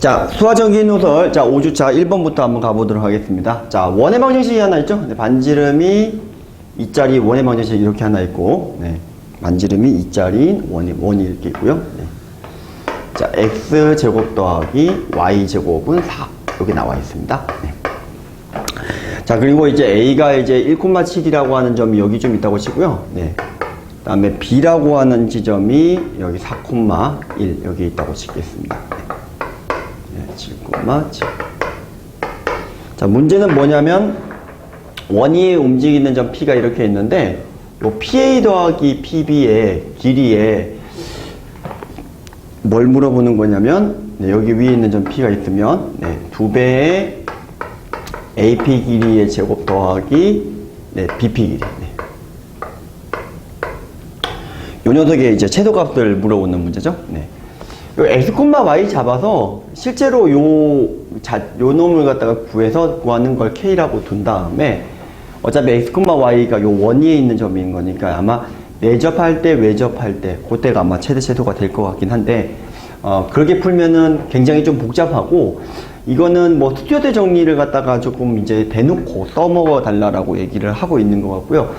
자, 수화전기 노설. 자, 5주차 1번부터 한번 가보도록 하겠습니다. 자, 원의 방정식이 하나 있죠? 네, 반지름이 2짜리 원의 방정식이 이렇게 하나 있고, 네, 반지름이 2짜리 원이 이렇게 있고요. 네. 자, x제곱 더하기 y제곱은 4. 여기 나와 있습니다. 네. 자, 그리고 이제 a가 이제 1,7이라고 하는 점이 여기 좀 있다고 치고요. 네. 그 다음에 b라고 하는 지점이 여기 4,1 여기 있다고 치겠습니다. 네. 7,7. 자, 문제는 뭐냐면 원이 움직이는 점 P가 이렇게 있는데 요 PA 더하기 PB의 길이에 뭘 물어보는 거냐면 네, 여기 위에 있는 점 P가 있으면 네, 2배의 AP 길이의 제곱 더하기 네, BP 길이. 네. 요 녀석의 이제 최소값을 물어보는 문제죠. 네. 요 x, y 잡아서 실제로 요 놈을 갖다가 구하는 걸 k라고 둔 다음에 어차피 x, y가 요 원위에 있는 점인 거니까 아마 내접할 때, 외접할 때 그때가 아마 최대최소가 될 것 같긴 한데 그렇게 풀면은 굉장히 좀 복잡하고 이거는 뭐 스튜어드 정리를 갖다가 조금 이제 대놓고 써먹어 달라라고 얘기를 하고 있는 것 같고요.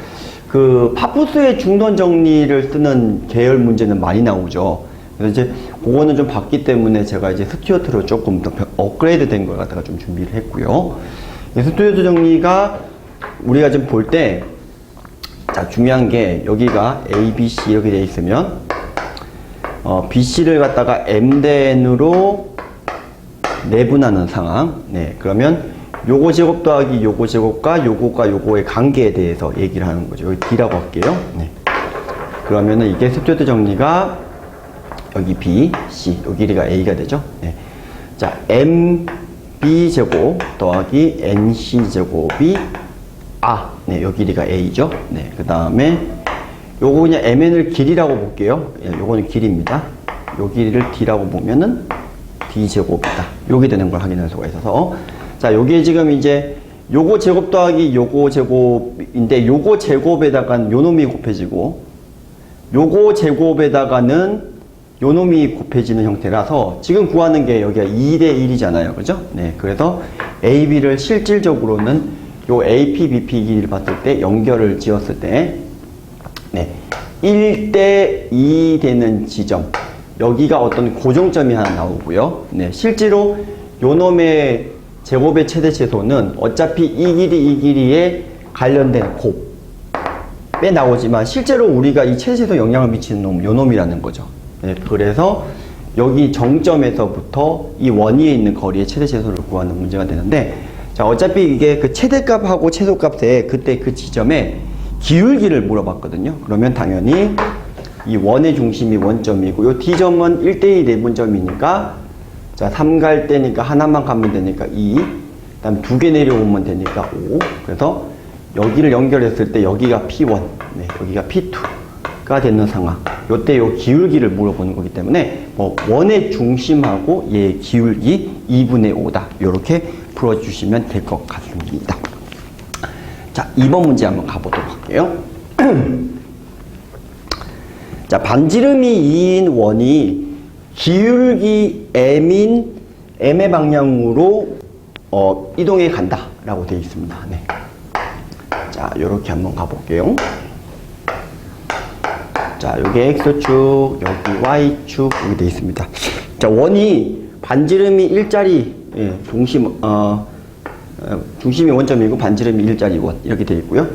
그 파푸스의 중론 정리를 쓰는 계열 문제는 많이 나오죠. 그래서 이제 그거는 좀 봤기 때문에 제가 이제 스튜어트로 조금 더 업그레이드 된 걸 갖다가 좀 준비를 했고요. 스튜어트 정리가 우리가 좀 볼 때 자, 중요한 게 여기가 A, B, C 이렇게 되어 있으면 BC를 갖다가 M대N으로 내분하는 상황. 네, 그러면 요거 제곱 더하기 요거 제곱과 요거가 요거의 관계에 대해서 얘기를 하는 거죠. 여기 D라고 할게요. 네. 그러면은 이게 스튜어트 정리가 여기 B, C, 요 길이가 A가 되죠. 네. 자, MB 제곱 더하기 NC 제곱이 네, 요 길이가 A죠. 네, 그 다음에 요거 그냥 MN을 길이라고 볼게요. 예, 요거는 길이입니다. 요 길이를 D라고 보면은 D제곱이다. 요게 되는 걸 확인할 수가 있어서. 자, 요게 지금 이제 요거 제곱 더하기 요거 제곱인데 요거 제곱에다가는 요 놈이 곱해지고 요거 제곱에다가는 요 놈이 곱해지는 형태라서 지금 구하는 게 여기가 2대 1이잖아요. 그죠? 네, 그래서 AB를 실질적으로는 요 AP, BP 길이를 봤을 때 연결을 지었을 때 네, 1대 2 되는 지점 여기가 어떤 고정점이 하나 나오고요. 네, 실제로 요 놈의 제곱의 최대 최소는 어차피 이 길이에 관련된 곱에 나오지만 실제로 우리가 이 최대 최소 영향을 미치는 놈 요 놈이라는 거죠. 네, 그래서 여기 정점에서부터 이 원위에 있는 거리의 최대 최소를 구하는 문제가 되는데 자, 어차피 이게 그 최대값하고 최소값에 그때 그 지점에 기울기를 물어봤거든요. 그러면 당연히 이 원의 중심이 원점이고 요 D점은 1대2 내분점이니까 자, 3 갈 때니까 하나만 가면 되니까 2 그 다음 2개 내려오면 되니까 5 그래서 여기를 연결했을 때 여기가 P1 네, 여기가 P2가 되는 상황 요때 요 기울기를 물어보는 거기 때문에 뭐 원의 중심하고 얘의 기울기 2분의 5다 요렇게 풀어주시면 될 것 같습니다. 자, 2번 문제 한번 가보도록 할게요. 자, 반지름이 2인 원이 기울기 M의 방향으로 이동해 간다 라고 되어 있습니다. 네. 자, 요렇게 한번 가볼게요. 자, 여기 X축, 여기 Y축 여기 되어 있습니다. 자, 원이 반지름이 1짜리 예, 중심이 원점이고 반지름이 1짜리 원 이렇게 되어 있고요.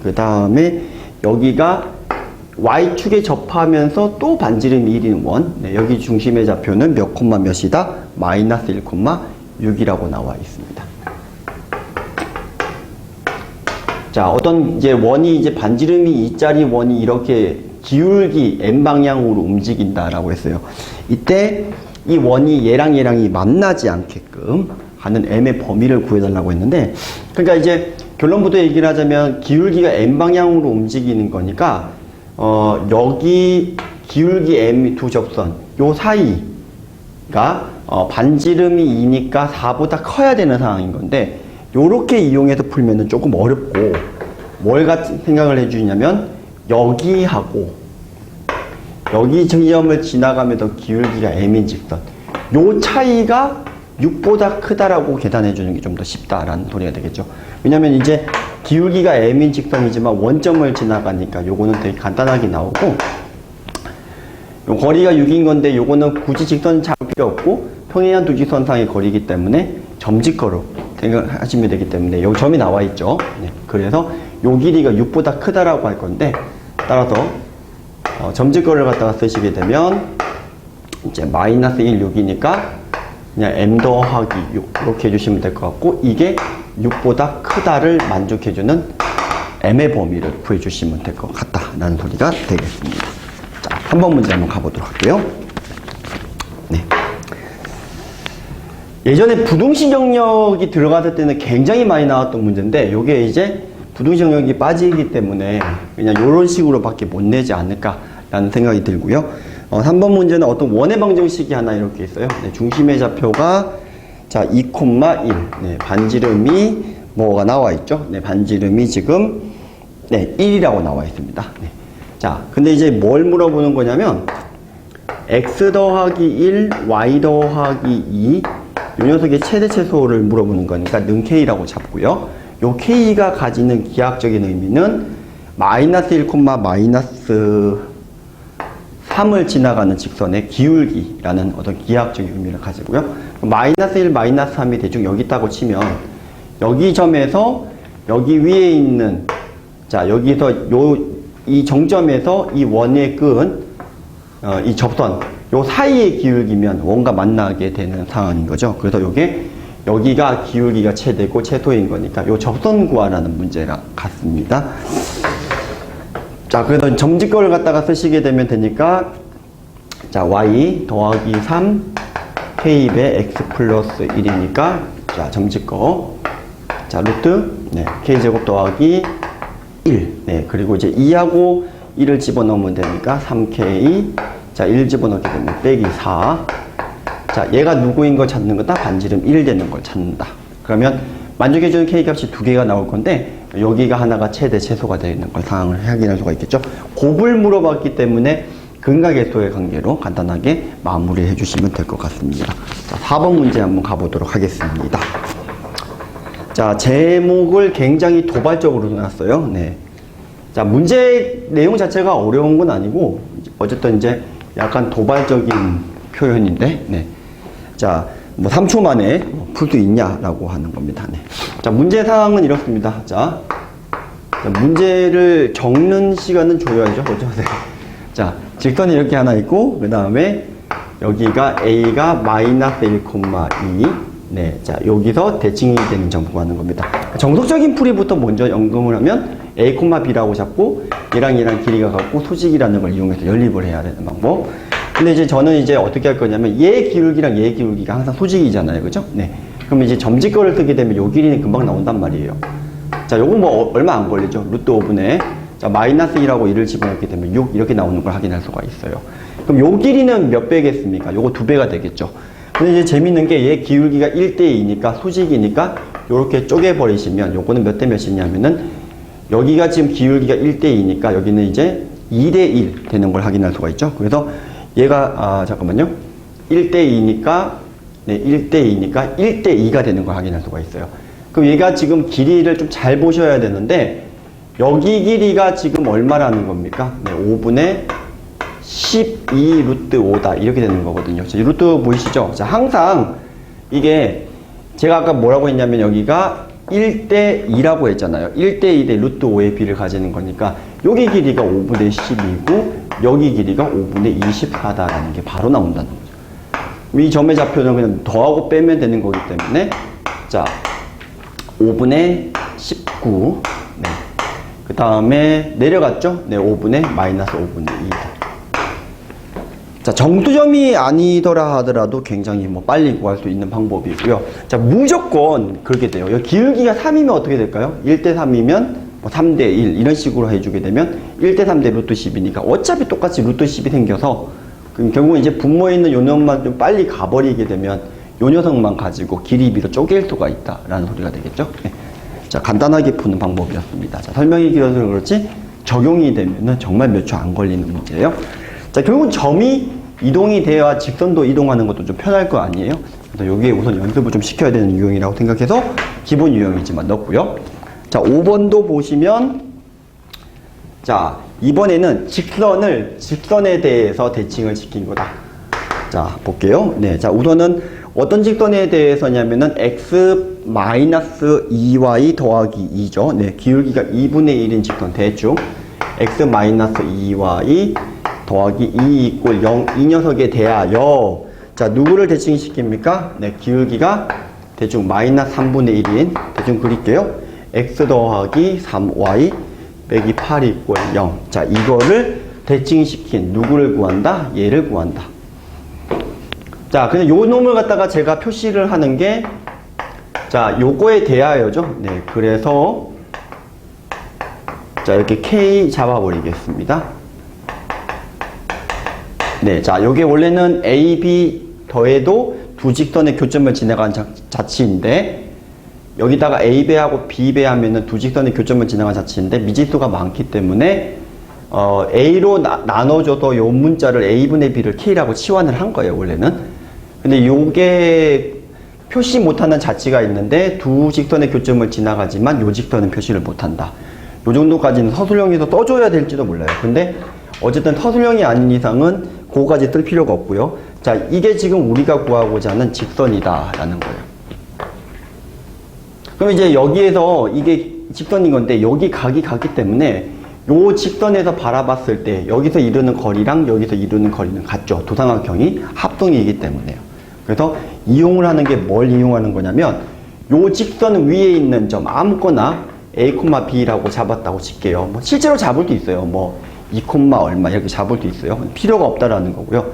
그 다음에 여기가 Y축에 접하면서 또 반지름이 1인 원 네, 여기 중심의 좌표는 몇 콤마 몇이다? 마이너스 1, 6이라고 나와 있습니다. 자, 어떤 이제 원이 이제 반지름이 2짜리 원이 이렇게 기울기 N 방향으로 움직인다라고 했어요. 이때 이 원이 얘랑이 만나지 않게끔 하는 M의 범위를 구해달라고 했는데 그러니까 이제 결론부터 얘기를 하자면 기울기가 N 방향으로 움직이는 거니까 여기 기울기 M 두 접선 요 사이가 반지름이 2니까 4보다 커야 되는 상황인 건데 요렇게 이용해서 풀면은 조금 어렵고 뭘 같은 생각을 해주냐면 여기하고 여기 지점을 지나가면서 기울기가 M인 직선 요 차이가 6보다 크다라고 계산해 주는 게 좀 더 쉽다라는 소리가 되겠죠. 왜냐면 이제 기울기가 m인 직선이지만 원점을 지나가니까 요거는 되게 간단하게 나오고, 요 거리가 6인 건데 요거는 굳이 직선 잡을 필요 없고 평행한 두 직선상의 거리이기 때문에 점직거로 생각하시면 되기 때문에 여기 점이 나와 있죠. 네, 그래서 요 길이가 6보다 크다라고 할 건데, 따라서 점직거를 갖다가 쓰시게 되면 이제 마이너스 1, 6이니까 그냥 m 더하기 6 이렇게 해주시면 될 것 같고, 이게 6보다 크다를 만족해주는 m의 범위를 구해주시면 될 것 같다라는 소리가 되겠습니다. 자, 3번 문제 한번 가보도록 할게요. 네. 예전에 부등식 영역이 들어갔을 때는 굉장히 많이 나왔던 문제인데, 이게 이제 부등식 영역이 빠지기 때문에 그냥 이런 식으로밖에 못 내지 않을까라는 생각이 들고요. 3번 문제는 어떤 원의 방정식이 하나 이렇게 있어요. 네, 중심의 좌표가 자 2, 1. 네, 반지름이 뭐가 나와 있죠? 네, 반지름이 지금 네, 1이라고 나와 있습니다. 네. 자, 근데 이제 뭘 물어보는 거냐면 x 더하기 1, y 더하기 2 이 녀석의 최대 최소를 물어보는 거니까 는 k라고 잡고요. 요 k가 가지는 기하학적인 의미는 마이너스 1, 마이너스 3을 지나가는 직선의 기울기라는 어떤 기하학적인 의미를 가지고요. 마이너스 1, 마이너스 3이 대충 여기 있다고 치면 여기 점에서 여기 위에 있는 자 여기서 이 정점에서 이 원의 끈 이 접선 요 사이의 기울기면 원과 만나게 되는 상황인 거죠. 그래서 요게 여기가 기울기가 최대고 최소인 거니까 요 접선 구하라는 문제랑 같습니다. 자, 그래서 점직거를 갖다가 쓰시게 되면 되니까 자 y 더하기 3 k배 x 플러스 1이니까 자 점직거 자 루트 네, k제곱 더하기 1 네, 그리고 이제 2하고 1을 집어넣으면 되니까 3k 자 1 집어넣게 되면 빼기 4 자 얘가 누구인 걸 찾는 거다? 반지름 1 되는 걸 찾는다. 그러면 만족해주는 k값이 두 개가 나올 건데 여기가 하나가 최대 최소가 되는 걸 상황을 확인할 수가 있겠죠. 곱을 물어봤기 때문에 근각계수의 관계로 간단하게 마무리해 주시면 될 것 같습니다. 자, 4번 문제 한번 가보도록 하겠습니다. 자, 제목을 굉장히 도발적으로 놨어요. 네. 자, 문제 내용 자체가 어려운 건 아니고 어쨌든 이제 약간 도발적인 표현인데, 네. 자, 뭐 3초 만에 풀 수 있냐라고 하는 겁니다. 네. 자, 문제 사항은 이렇습니다. 자, 문제를 적는 시간은 줘야죠. 그렇죠? 네. 자, 직선이 이렇게 하나 있고, 그 다음에 여기가 A가 마이너스 1,2. 네. 자, 여기서 대칭이 되는 점 구하는 겁니다. 정석적인 풀이부터 먼저 연금을 하면 A, B라고 잡고, 얘랑 길이가 같고, 소직이라는 걸 이용해서 연립을 해야 되는 방법. 근데 이제 저는 이제 어떻게 할 거냐면 얘 기울기랑 얘 기울기가 항상 소직이잖아요. 그죠? 네. 그럼 이제 점직거를 쓰게 되면 요 길이는 금방 나온단 말이에요. 자, 요거 뭐 얼마 안 걸리죠? 루트 5분의 자, 마이너스 1하고 1을 집어넣게 되면 6 이렇게 나오는 걸 확인할 수가 있어요. 그럼 요 길이는 몇 배겠습니까? 요거 2배가 되겠죠. 근데 이제 재밌는 게 얘 기울기가 1대2니까 소직이니까 요렇게 쪼개버리시면 요거는 몇 대 몇이냐면은 여기가 지금 기울기가 1대2니까 여기는 이제 2대1 되는 걸 확인할 수가 있죠. 그래서 얘가 잠깐만요. 1대2니까 네, 1대2니까 1대2가 되는 걸 확인할 수가 있어요. 그럼 얘가 지금 길이를 좀 잘 보셔야 되는데 여기 길이가 지금 얼마라는 겁니까? 네, 5분의 12 루트 5다 이렇게 되는 거거든요. 자, 이 루트 보이시죠? 자, 항상 이게 제가 아까 뭐라고 했냐면 여기가 1대2라고 했잖아요. 1대2 대 루트 5의 비를 가지는 거니까 여기 길이가 5분의 10이고 여기 길이가 5분의 24다라는 게 바로 나온다는 거죠. 이 점의 좌표는 그냥 더하고 빼면 되는 거기 때문에 자 5분의 19 네. 그 다음에 내려갔죠? 네, 5분의 마이너스 5분의 2. 자, 정수점이 아니더라 하더라도 굉장히 뭐 빨리 구할 수 있는 방법이고요. 자, 무조건 그렇게 돼요. 여기 기울기가 3이면 어떻게 될까요? 1대 3이면 뭐 3대 1 이런 식으로 해주게 되면 1대 3대 루트 10이니까 어차피 똑같이 루트 10이 생겨서 결국은 이제 분모에 있는 요 녀석만 좀 빨리 가버리게 되면 요 녀석만 가지고 길이비로 쪼갤 수가 있다라는 소리가 되겠죠. 네. 자, 간단하게 푸는 방법이었습니다. 자, 설명이 길어서 그렇지 적용이 되면은 정말 몇 초 안 걸리는 문제예요. 자, 결국은 점이 이동이 돼야 직선도 이동하는 것도 좀 편할 거 아니에요? 그래서 여기에 우선 연습을 좀 시켜야 되는 유형이라고 생각해서 기본 유형이지만 넣었고요. 자, 5번도 보시면, 자, 이번에는 직선에 대해서 대칭을 시킨 거다. 자, 볼게요. 네, 자, 우선은 어떤 직선에 대해서냐면은 x-2y 더하기 2죠. 네, 기울기가 2분의 1인 직선 대충 x-2y 더하기 2 이꼴 0 이 녀석에 대하여 자, 누구를 대칭시킵니까? 네, 기울기가 대충 마이너스 3분의 1인 대충 그릴게요. x 더하기 3y 빼기 8 이꼴 0. 자, 이거를 대칭시킨 누구를 구한다? 얘를 구한다. 자, 그냥 요 놈을 갖다가 제가 표시를 하는 게, 자, 요거에 대하여죠. 네, 그래서, 자, 이렇게 K 잡아버리겠습니다. 네, 자, 요게 원래는 A, B 더해도 두 직선의 교점을 지나간 자치인데, 여기다가 A 배하고 B 배하면은 두 직선의 교점을 지나간 자치인데, 미지수가 많기 때문에, A로 나눠줘도 요 문자를 A분의 B를 K라고 치환을 한 거예요, 원래는. 근데 요게 표시 못하는 자치가 있는데 두 직선의 교점을 지나가지만 요 직선은 표시를 못한다. 요 정도까지는 서술형에서 써줘야 될지도 몰라요. 근데 어쨌든 서술형이 아닌 이상은 그거까지 쓸 필요가 없고요. 자, 이게 지금 우리가 구하고자 하는 직선이다 라는 거예요. 그럼 이제 여기에서 이게 직선인 건데 여기 각이 같기 때문에 요 직선에서 바라봤을 때 여기서 이루는 거리랑 여기서 이루는 거리는 같죠. 도삼각형이 합동이기 때문에요. 그래서 이용을 하는 게 뭘 이용하는 거냐면 요 직선 위에 있는 점 아무거나 a, b라고 잡았다고 칠게요. 뭐 실제로 잡을 수 있어요. 뭐 2, 얼마 이렇게 잡을 수 있어요. 필요가 없다라는 거고요.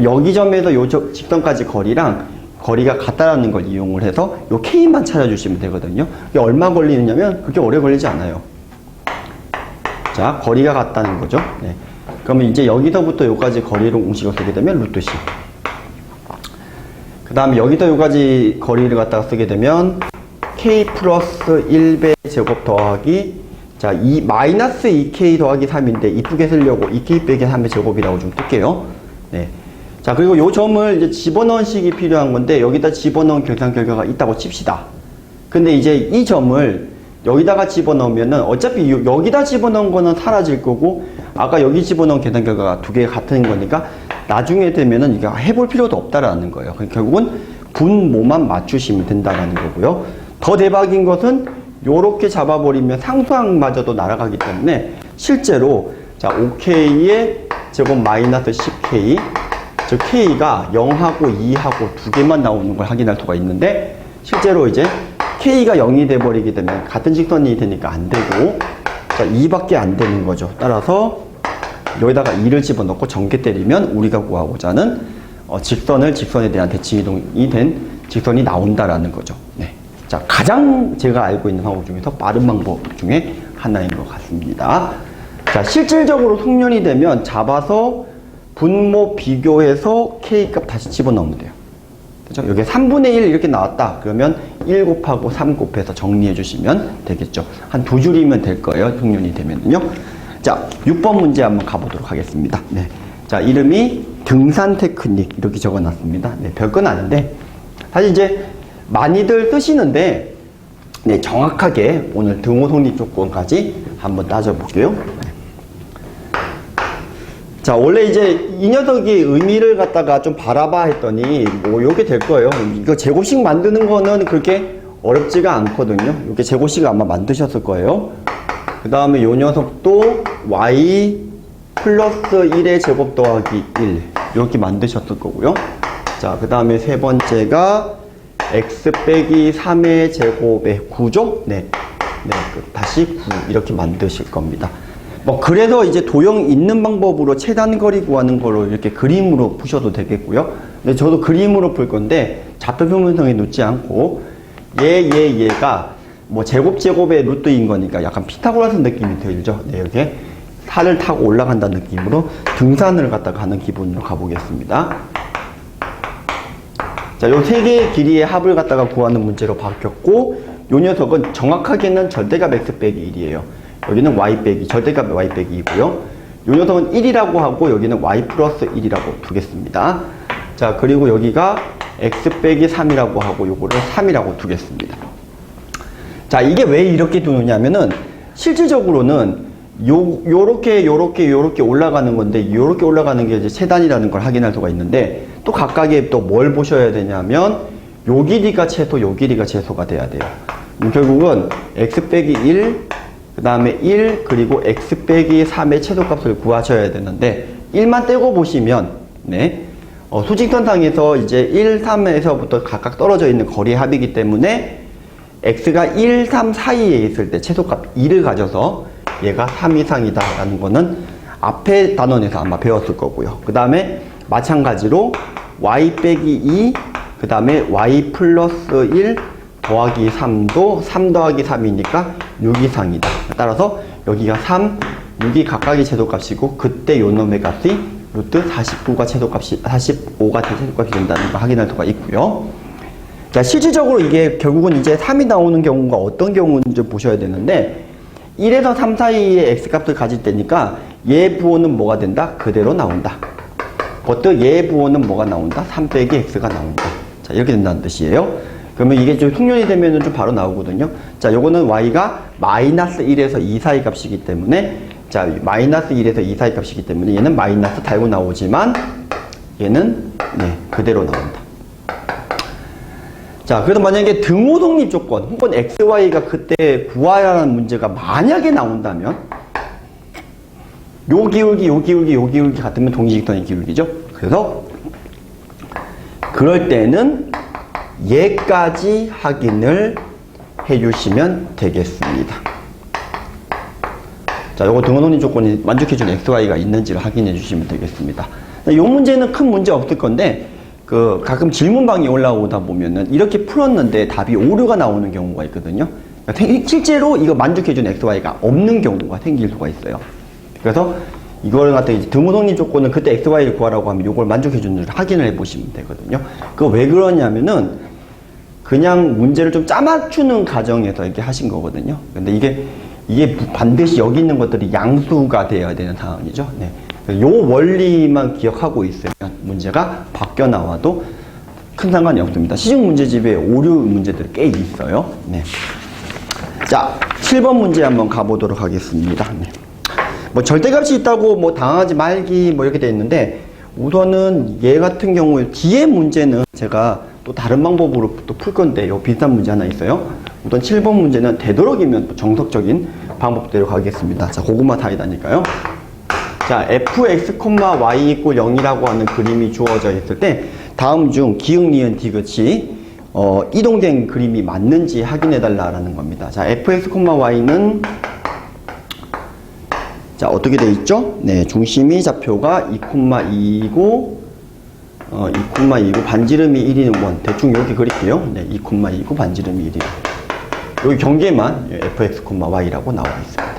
여기 점에서 요 직선까지 거리랑 거리가 같다라는 걸 이용을 해서 요 k만 찾아주시면 되거든요. 이게 얼마 걸리느냐면 그렇게 오래 걸리지 않아요. 자, 거리가 같다는 거죠. 네. 그러면 이제 여기서부터 여기까지 거리를 공식을 쓰게 되면 루트 C. 그 다음에 여기서 여기까지 거리를 갖다가 쓰게 되면 K 플러스 1배 제곱 더하기 자, 마이너스 2K 더하기 3인데 이쁘게 쓰려고 2K 빼기 3의 제곱이라고 좀 뜰게요. 네. 자, 그리고 요 점을 이제 집어넣은 식이 필요한 건데 여기다 집어넣은 계산 결과가 있다고 칩시다. 근데 이제 이 점을 여기다가 집어넣으면은 어차피 여기다 집어넣은 거는 사라질 거고 아까 여기 집어넣은 계산 결과가 두 개가 같은 거니까 나중에 되면은 이거 해볼 필요도 없다라는 거예요. 결국은 분모만 맞추시면 된다라는 거고요. 더 대박인 것은 요렇게 잡아버리면 상수항마저도 날아가기 때문에 실제로 자 5K의 제곱 마이너스 10K 즉 K가 0하고 2하고 두 개만 나오는 걸 확인할 수가 있는데 실제로 이제 K가 0이 돼버리게 되면 같은 직선이 되니까 안 되고 자 2밖에 안 되는 거죠. 따라서 여기다가 2를 집어넣고 전개 때리면 우리가 구하고자 하는 직선에 대한 대칭 이동이 된 직선이 나온다라는 거죠. 네. 자, 가장 제가 알고 있는 방법 중에서 빠른 방법 중에 하나인 것 같습니다. 자, 실질적으로 숙련이 되면 잡아서 분모 비교해서 K값 다시 집어넣으면 돼요. 그죠? 여기 3분의 1 이렇게 나왔다. 그러면 1 곱하고 3 곱해서 정리해 주시면 되겠죠. 한 두 줄이면 될 거예요. 숙련이 되면요. 자, 6번 문제 한번 가보도록 하겠습니다. 네. 자, 이름이 등산 테크닉 이렇게 적어놨습니다. 네, 별건 아닌데 사실 이제 많이들 쓰시는데 네, 정확하게 오늘 등호 성립 조건까지 한번 따져볼게요. 네. 자, 원래 이제 이 녀석이 의미를 갖다가 좀 바라봐 했더니 뭐 요게 될 거예요. 이거 제곱식 만드는 거는 그렇게 어렵지가 않거든요. 요게 제곱식 아마 만드셨을 거예요. 그 다음에 요 녀석도 y 플러스 1의 제곱 더하기 1 이렇게 만드셨을 거고요. 자, 그 다음에 세 번째가 x 빼기 3의 제곱의 9죠? 네. 네, 다시 9 이렇게 만드실 겁니다. 뭐 그래서 이제 도형 있는 방법으로 최단거리 구하는 걸로 이렇게 그림으로 푸셔도 되겠고요. 근데 저도 그림으로 풀 건데 좌표 평면성에 놓지 않고 얘가 뭐 제곱의 루트인 거니까 약간 피타고라스 느낌이 들죠. 네, 이렇게 산을 타고 올라간다는 느낌으로 등산을 갖다가 하는 기분으로 가보겠습니다. 자, 요 세 개의 길이의 합을 갖다가 구하는 문제로 바뀌었고 요 녀석은 정확하게는 절대값 x 빼기 1이에요. 여기는 y 빼기 절대값 y 빼기 2고요. 요 녀석은 1이라고 하고 여기는 y 플러스 1이라고 두겠습니다. 자, 그리고 여기가 x 빼기 3이라고 하고 요거를 3이라고 두겠습니다. 자, 이게 왜 이렇게 두느냐면은 실질적으로는 요렇게 올라가는 건데 요렇게 올라가는 게 이제 최단이라는 걸 확인할 수가 있는데 또 각각의 또 뭘 보셔야 되냐면 요 길이가 최소, 요 길이가 최소가 돼야 돼요. 결국은 x 빼기 1, 그 다음에 1, 그리고 x 빼기 3의 최소값을 구하셔야 되는데 1만 떼고 보시면 네, 수직선상에서 이제 1, 3에서부터 각각 떨어져 있는 거리의 합이기 때문에 x가 1, 3 사이에 있을 때 최소값 2를 가져서 얘가 3 이상이다 라는 거는 앞에 단원에서 아마 배웠을 거고요. 그 다음에 마찬가지로 y 빼기 2, 그 다음에 y 플러스 1 더하기 3도 3 더하기 3이니까 6 이상이다. 따라서 여기가 3, 6이 각각의 최소값이고 그때 요 놈의 값이 루트 49가 최소값이 45가 최소값이 된다는 걸 확인할 수가 있고요. 자, 실질적으로 이게 결국은 이제 3이 나오는 경우가 어떤 경우인지 보셔야 되는데 1에서 3 사이에 x값을 가질 때니까 얘 부호는 뭐가 된다? 그대로 나온다. 그것도 얘 부호는 뭐가 나온다? 3 빼기 x가 나온다. 자, 이렇게 된다는 뜻이에요. 그러면 이게 좀 숙련이 되면은 좀 바로 나오거든요. 자, 요거는 y가 마이너스 1에서 2 사이 값이기 때문에 자, 마이너스 1에서 2 사이 값이기 때문에 얘는 마이너스 달고 나오지만 얘는 네, 그대로 나온다. 자, 그래서 만약에 등호 독립 조건 혹은 xy가 그때 구하라는 문제가 만약에 나온다면 요 기울기 같으면 동시직선의 기울기죠. 그래서 그럴 때는 얘까지 확인을 해주시면 되겠습니다. 자, 요거 등호 독립 조건이 만족해준 xy가 있는지를 확인해 주시면 되겠습니다. 이 문제는 큰 문제 없을 건데 가끔 질문방이 올라오다 보면은 이렇게 풀었는데 답이 오류가 나오는 경우가 있거든요. 그러니까 실제로 이거 만족해준 xy가 없는 경우가 생길 수가 있어요. 그래서 이걸 갖다 이제 등호 독립 조건은 그때 xy를 구하라고 하면 이걸 만족해주는지 확인을 해보시면 되거든요. 그거 왜 그러냐면은 그냥 문제를 좀 짜맞추는 과정에서 이렇게 하신 거거든요. 근데 이게 반드시 여기 있는 것들이 양수가 되어야 되는 상황이죠. 네. 요 원리만 기억하고 있으면 문제가 바뀌어 나와도 큰 상관이 없습니다. 시중 문제집에 오류 문제들이 꽤 있어요. 네. 자, 7번 문제 한번 가보도록 하겠습니다. 네. 뭐 절대값이 있다고 뭐 당하지 말기 뭐 이렇게 돼 있는데 우선은 얘 같은 경우에 뒤에 문제는 제가 또 다른 방법으로 또 풀 건데 요 비슷한 문제 하나 있어요. 우선 7번 문제는 되도록이면 정석적인 방법대로 가겠습니다. 자, 고구마 사이다니까요. 자, fx, y 이꼴 0이라고 하는 그림이 주어져 있을 때 다음 중 기역, 니은, 디귿이 이동된 그림이 맞는지 확인해 달라라는 겁니다. 자, fx, y는 자, 어떻게 돼 있죠? 네, 중심이 좌표가 2,2이고 2,2고 반지름이 1인 원. 대충 여기 그릴게요. 네, 2,2고 반지름이 1인. 여기 경계만 fx, y라고 나와 있습니다.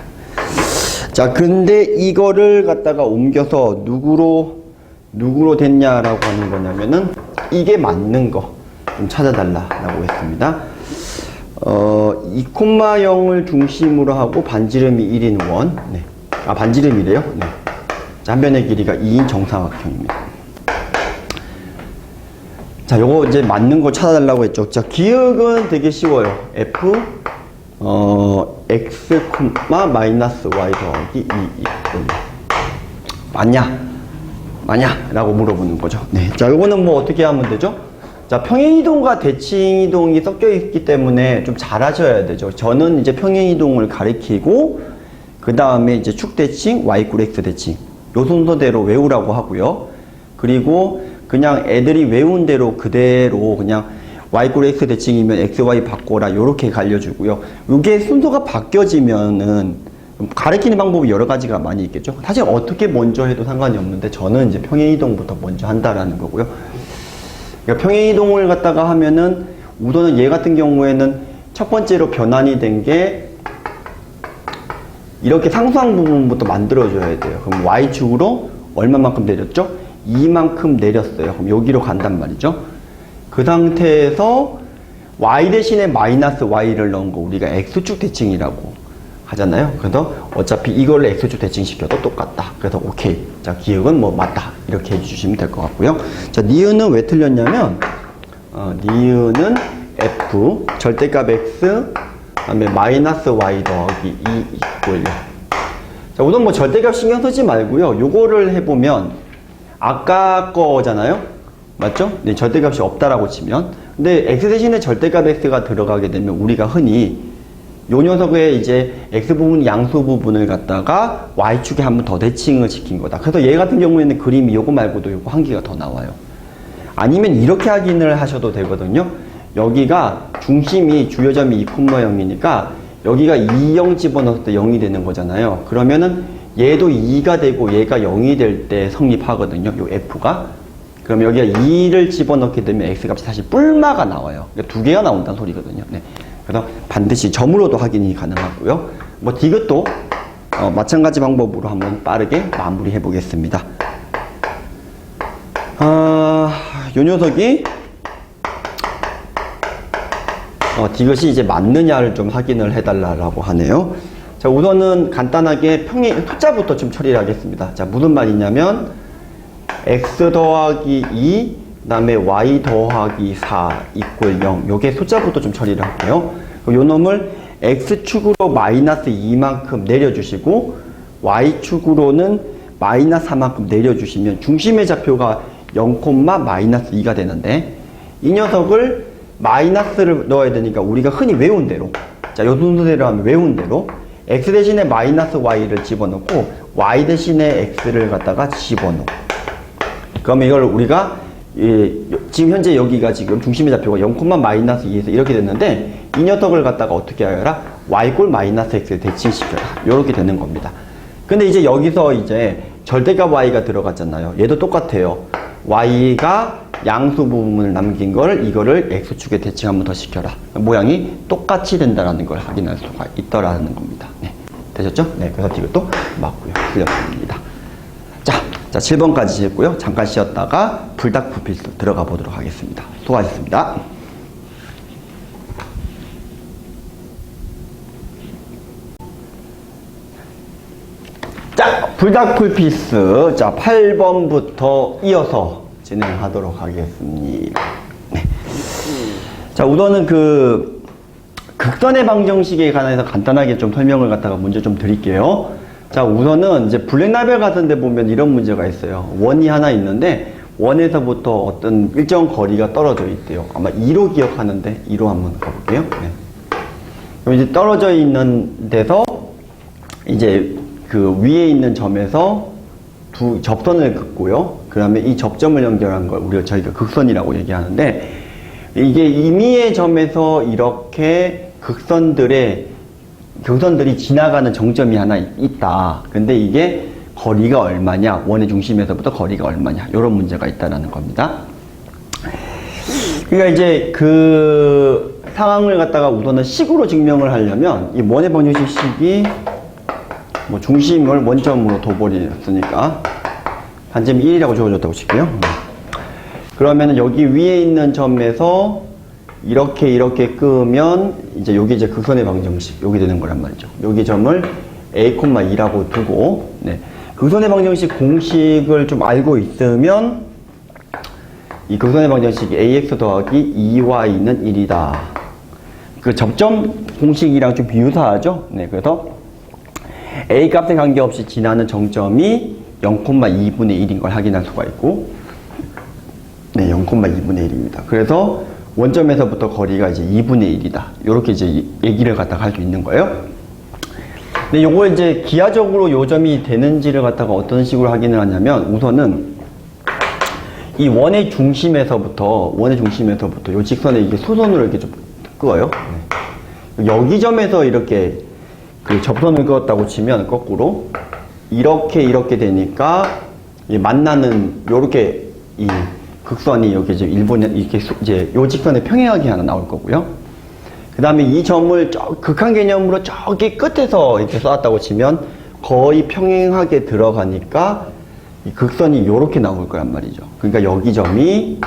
자, 근데 이거를 갖다가 옮겨서 누구로 됐냐라고 하는 거냐면은 이게 맞는 거 좀 찾아달라라고 했습니다. 2,0을 중심으로 하고 반지름이 1인 원. 네. 아, 반지름이래요? 네. 자, 한 변의 길이가 2인 정사각형입니다. 자, 요거 이제 맞는 거 찾아달라고 했죠. 자, 기억은 되게 쉬워요. f, x, 마이너스 y 더하기 2 맞냐? 라고 물어보는 거죠. 네. 자, 요거는 뭐 어떻게 하면 되죠? 자, 평행이동과 대칭이동이 섞여 있기 때문에 좀 잘 하셔야 되죠. 저는 이제 평행이동을 가리키고, 그 다음에 이제 축대칭, y = x 대칭. 요 순서대로 외우라고 하고요. 그리고 그냥 애들이 외운 대로 그대로 그냥 y = x 대칭이면 x, y 바꿔라. 요렇게 알려주고요. 요게 순서가 바뀌어지면은 가리키는 방법이 여러 가지가 많이 있겠죠. 사실 어떻게 먼저 해도 상관이 없는데 저는 이제 평행이동부터 먼저 한다라는 거고요. 그러니까 평행이동을 갖다가 하면은 우선은 얘 같은 경우에는 첫 번째로 변환이 된 게 이렇게 상수항 부분부터 만들어줘야 돼요. 그럼 y축으로 얼마만큼 내렸죠? 2만큼 내렸어요. 그럼 여기로 간단 말이죠. 그 상태에서 y 대신에 마이너스 y를 넣은 거 우리가 x축 대칭이라고 하잖아요. 그래서 어차피 이걸 x축 대칭시켜도 똑같다. 그래서 오케이. 자, 기억은 뭐 맞다. 이렇게 해주시면 될 것 같고요. 자, 니은은 왜 틀렸냐면 니은은 f 절대값 x 그다음에 마이너스 y 더하기 2 이꼴 0. 자, 우선 뭐 절대값 신경 쓰지 말고요. 요거를 해보면 아까 거잖아요. 맞죠? 네, 절대값이 없다라고 치면. 근데 x 대신에 절대값 x가 들어가게 되면 우리가 흔히 요 녀석의 이제 x 부분 양수 부분을 갖다가 y축에 한 번 더 대칭을 시킨 거다. 그래서 얘 같은 경우에는 그림이 요거 말고도 요거 한 개가 더 나와요. 아니면 이렇게 확인을 하셔도 되거든요. 여기가 중심이 주요점이 2,0이니까 여기가 2, 0 집어넣을 때 0이 되는 거잖아요. 그러면은 얘도 2가 되고 얘가 0이 될 때 성립하거든요. 요 f가. 그럼 여기가 2를 집어넣게 되면 x값이 사실 뿔마가 나와요. 그러니까 두 개가 나온다는 소리거든요. 네. 그래서 반드시 점으로도 확인이 가능하고요. 뭐 디귿도 마찬가지 방법으로 한번 빠르게 마무리해 보겠습니다. 요 녀석이 디귿이 이제 맞느냐를 좀 확인을 해달라고 하네요. 자, 우선은 간단하게 평행 숫자부터 좀 처리를 하겠습니다. 자, 무슨 말이냐면 x 더하기 2 그 다음에 y 더하기 4 이꼴 0 요게 숫자부터 좀 처리를 할게요. 요 놈을 x축으로 마이너스 2만큼 내려주시고 y축으로는 마이너스 4만큼 내려주시면 중심의 좌표가 0, 마이너스 2가 되는데 이 녀석을 마이너스를 넣어야 되니까 우리가 흔히 외운 대로 자, 요 순서대로 하면 외운 대로 x 대신에 마이너스 y를 집어넣고 y 대신에 x를 갖다가 집어넣고 그러면 이걸 우리가 지금 현재 여기가 지금 중심의 좌표가 0, 마이너스 2에서 이렇게 됐는데 이 녀석을 갖다가 어떻게 하여라? y꼴 마이너스 x를 대칭시켜라. 이렇게 되는 겁니다. 근데 이제 여기서 이제 절대값 y가 들어갔잖아요. 얘도 똑같아요. y가 양수 부분을 남긴 걸 이거를 x축에 대칭 한번 더 시켜라. 모양이 똑같이 된다는 걸 확인할 수가 있더라는 겁니다. 네. 되셨죠? 네. 그래서 이것도 맞고요. 틀렸습니다. 자, 7번까지 했고요. 잠깐 쉬었다가 불닭 필수 들어가 보도록 하겠습니다. 수고하셨습니다. 자, 불닭풀 필수. 자, 8번부터 이어서 진행하도록 하겠습니다. 네. 자, 우선은 극선의 방정식에 관해서 간단하게 좀 설명을 갖다가 먼저 좀 드릴게요. 자, 우선은 이제 블랙라벨 같은 데 보면 이런 문제가 있어요. 원이 하나 있는데 원에서부터 어떤 일정 거리가 떨어져 있대요. 아마 2로 기억하는데 2로 한번 가볼게요. 네. 그럼 이제 떨어져 있는 데서 이제 그 위에 있는 점에서 두 접선을 긋고요. 그 다음에 이 접점을 연결한 걸 저희가 극선이라고 얘기하는데 이게 임의의 점에서 이렇게 극선들이 지나가는 정점이 하나 있다. 근데 이게 거리가 얼마냐? 원의 중심에서부터 거리가 얼마냐? 이런 문제가 있다라는 겁니다. 그러니까 이제 그 상황을 갖다가 우선은 식으로 증명을 하려면 이 원의 방정식 식이 뭐 중심을 원점으로 둬버렸으니까 반점이 1이라고 주어졌다고 칠게요. 그러면은 여기 위에 있는 점에서 이렇게 끄면 이제 여기 이제 극선의 방정식 여기 되는 거란 말이죠. 여기 점을 a,2라고 두고 네. 극선의 방정식 공식을 좀 알고 있으면 이 극선의 방정식이 ax 더하기 2y는 1이다. 그 접점 공식이랑 좀 비유사하죠. 네, 그래서 a 값에 관계없이 지나는 정점이 0,2분의 1인 걸 확인할 수가 있고 네, 0,2분의 1입니다. 그래서 원점에서부터 거리가 이제 2분의 1이다. 이렇게 이제 얘기를 갖다가 할 수 있는 거예요. 근데 요거 이제 기하적으로 요 점이 되는지를 갖다가 어떤 식으로 확인을 하냐면 우선은 이 원의 중심에서부터 요 직선에 이게 수선으로 이렇게 좀 끄어요. 네. 여기 점에서 이렇게 그 접선을 그었다고 치면 거꾸로 이렇게 되니까 이 만나는 요렇게 이 극선이 여기 이제 이렇게 이제 요 직선에 평행하게 하나 나올 거고요. 그 다음에 이 점을 극한 개념으로 저기 끝에서 이렇게 쏘았다고 치면 거의 평행하게 들어가니까 이 극선이 요렇게 나올 거란 말이죠. 그러니까 여기 점이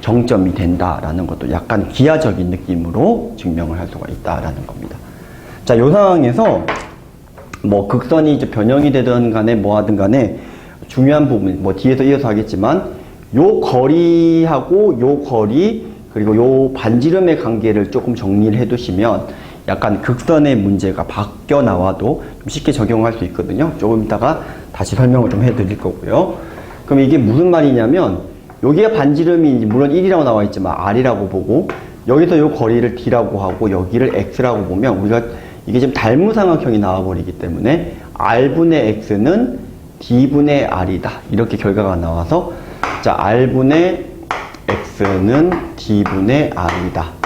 정점이 된다라는 것도 약간 기하적인 느낌으로 증명을 할 수가 있다라는 겁니다. 자, 요 상황에서 뭐 극선이 이제 변형이 되든 간에 뭐 하든 간에 중요한 부분, 뭐 뒤에서 이어서 하겠지만 요 거리하고 요 거리 그리고 요 반지름의 관계를 조금 정리를 해 두시면 약간 극선의 문제가 바뀌어 나와도 좀 쉽게 적용할 수 있거든요. 조금 이따가 다시 설명을 좀 해 드릴 거고요. 그럼 이게 무슨 말이냐면 여기가 반지름이 물론 1이라고 나와 있지만 R이라고 보고 여기서 요 거리를 D라고 하고 여기를 X라고 보면 우리가 이게 지금 달무삼각형이 나와버리기 때문에 R분의 X는 D분의 R이다. 이렇게 결과가 나와서 자 R분의 X는 D분의 R이다.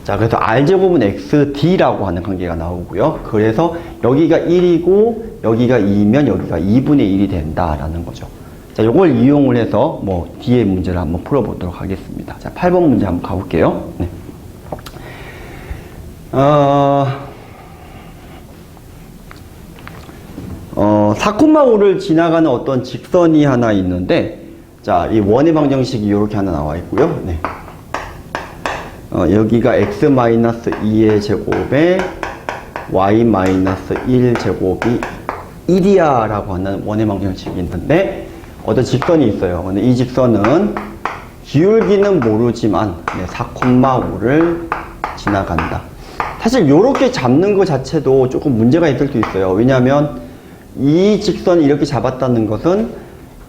자 그래서 R제곱은 XD라고 하는 관계가 나오고요. 그래서 여기가 1이고 여기가 2면 여기가 2분의 1이 된다라는 거죠. 자 요걸 이용을 해서 뭐 뒤에 문제를 한번 풀어보도록 하겠습니다. 자 8번 문제 한번 가볼게요. 네. 4,5를 지나가는 어떤 직선이 하나 있는데, 자, 이 원의 방정식이 이렇게 하나 나와 있고요. 네. 여기가 x-2의 제곱에 y-1 제곱이 1이야 라고 하는 원의 방정식이 있는데, 어떤 직선이 있어요. 근데 이 직선은 기울기는 모르지만 4,5를 지나간다. 사실 이렇게 잡는 것 자체도 조금 문제가 있을 수 있어요. 왜냐하면 이 직선을 이렇게 잡았다는 것은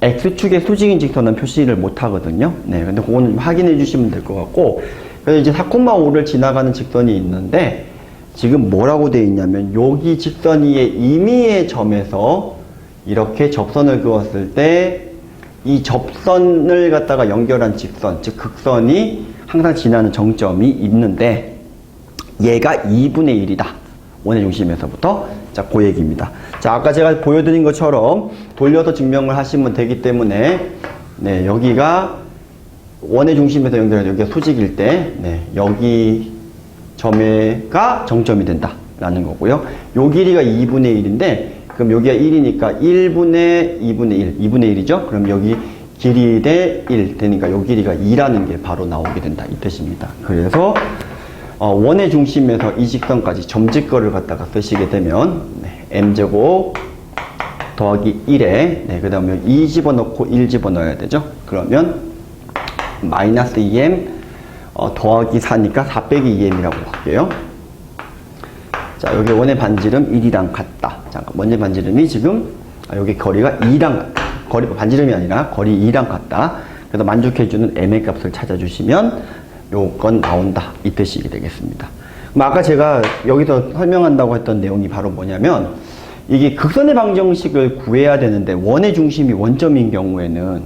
X축의 수직인 직선은 표시를 못 하거든요. 네, 근데 그거는 좀 확인해 주시면 될 것 같고, 그래서 이제 4,5를 지나가는 직선이 있는데, 지금 뭐라고 되어 있냐면, 여기 직선 위의 임의의 점에서 이렇게 접선을 그었을 때, 이 접선을 갖다가 연결한 직선, 즉 극선이 항상 지나는 정점이 있는데, 얘가 2분의 1이다. 원의 중심에서부터. 자, 그 얘기입니다. 자, 아까 제가 보여드린 것처럼 돌려서 증명을 하시면 되기 때문에, 네, 여기가 원의 중심에서 연결해서 여기가 수직일 때, 네, 여기 점에가 정점이 된다라는 거고요. 요 길이가 2분의 1인데, 그럼 여기가 1이니까 1분의 2분의 1, 2분의 1이죠? 그럼 여기 길이 대 1 되니까 요 길이가 2라는 게 바로 나오게 된다. 이 뜻입니다. 그래서 원의 중심에서 이 직선까지 점직거를 갖다가 쓰시게 되면 네, m제곱 더하기 1에 네, 그 다음에 2 집어넣고 1 집어넣어야 되죠. 그러면 마이너스 2m 더하기 4니까 4 빼기 2m이라고 할게요. 자, 여기 원의 반지름 1이랑 같다. 잠깐, 원의 반지름이 지금 여기 거리가 2랑 같다. 거리 반지름이 아니라 거리 2랑 같다. 그래서 만족해주는 m의 값을 찾아주시면 요건 나온다. 이 뜻이 되겠습니다. 그럼 아까 제가 여기서 설명한다고 했던 내용이 바로 뭐냐면 이게 극선의 방정식을 구해야 되는데 원의 중심이 원점인 경우에는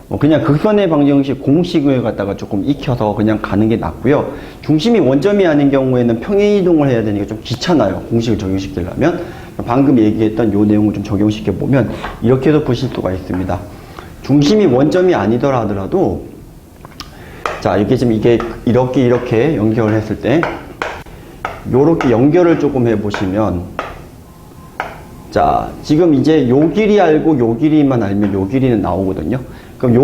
뭐 그냥 극선의 방정식 공식을 갖다가 조금 익혀서 그냥 가는 게 낫고요. 중심이 원점이 아닌 경우에는 평행이동을 해야 되니까 좀 귀찮아요. 공식을 적용시키려면. 방금 얘기했던 요 내용을 좀 적용시켜 보면 이렇게도 보실 수가 있습니다. 중심이 원점이 아니더라 하더라도 자, 이게 지금 이게 이렇게 연결을 했을 때 요렇게 연결을 조금 해보시면 자, 지금 이제 요 길이 알고 요 길이만 알면 요 길이는 나오거든요. 그럼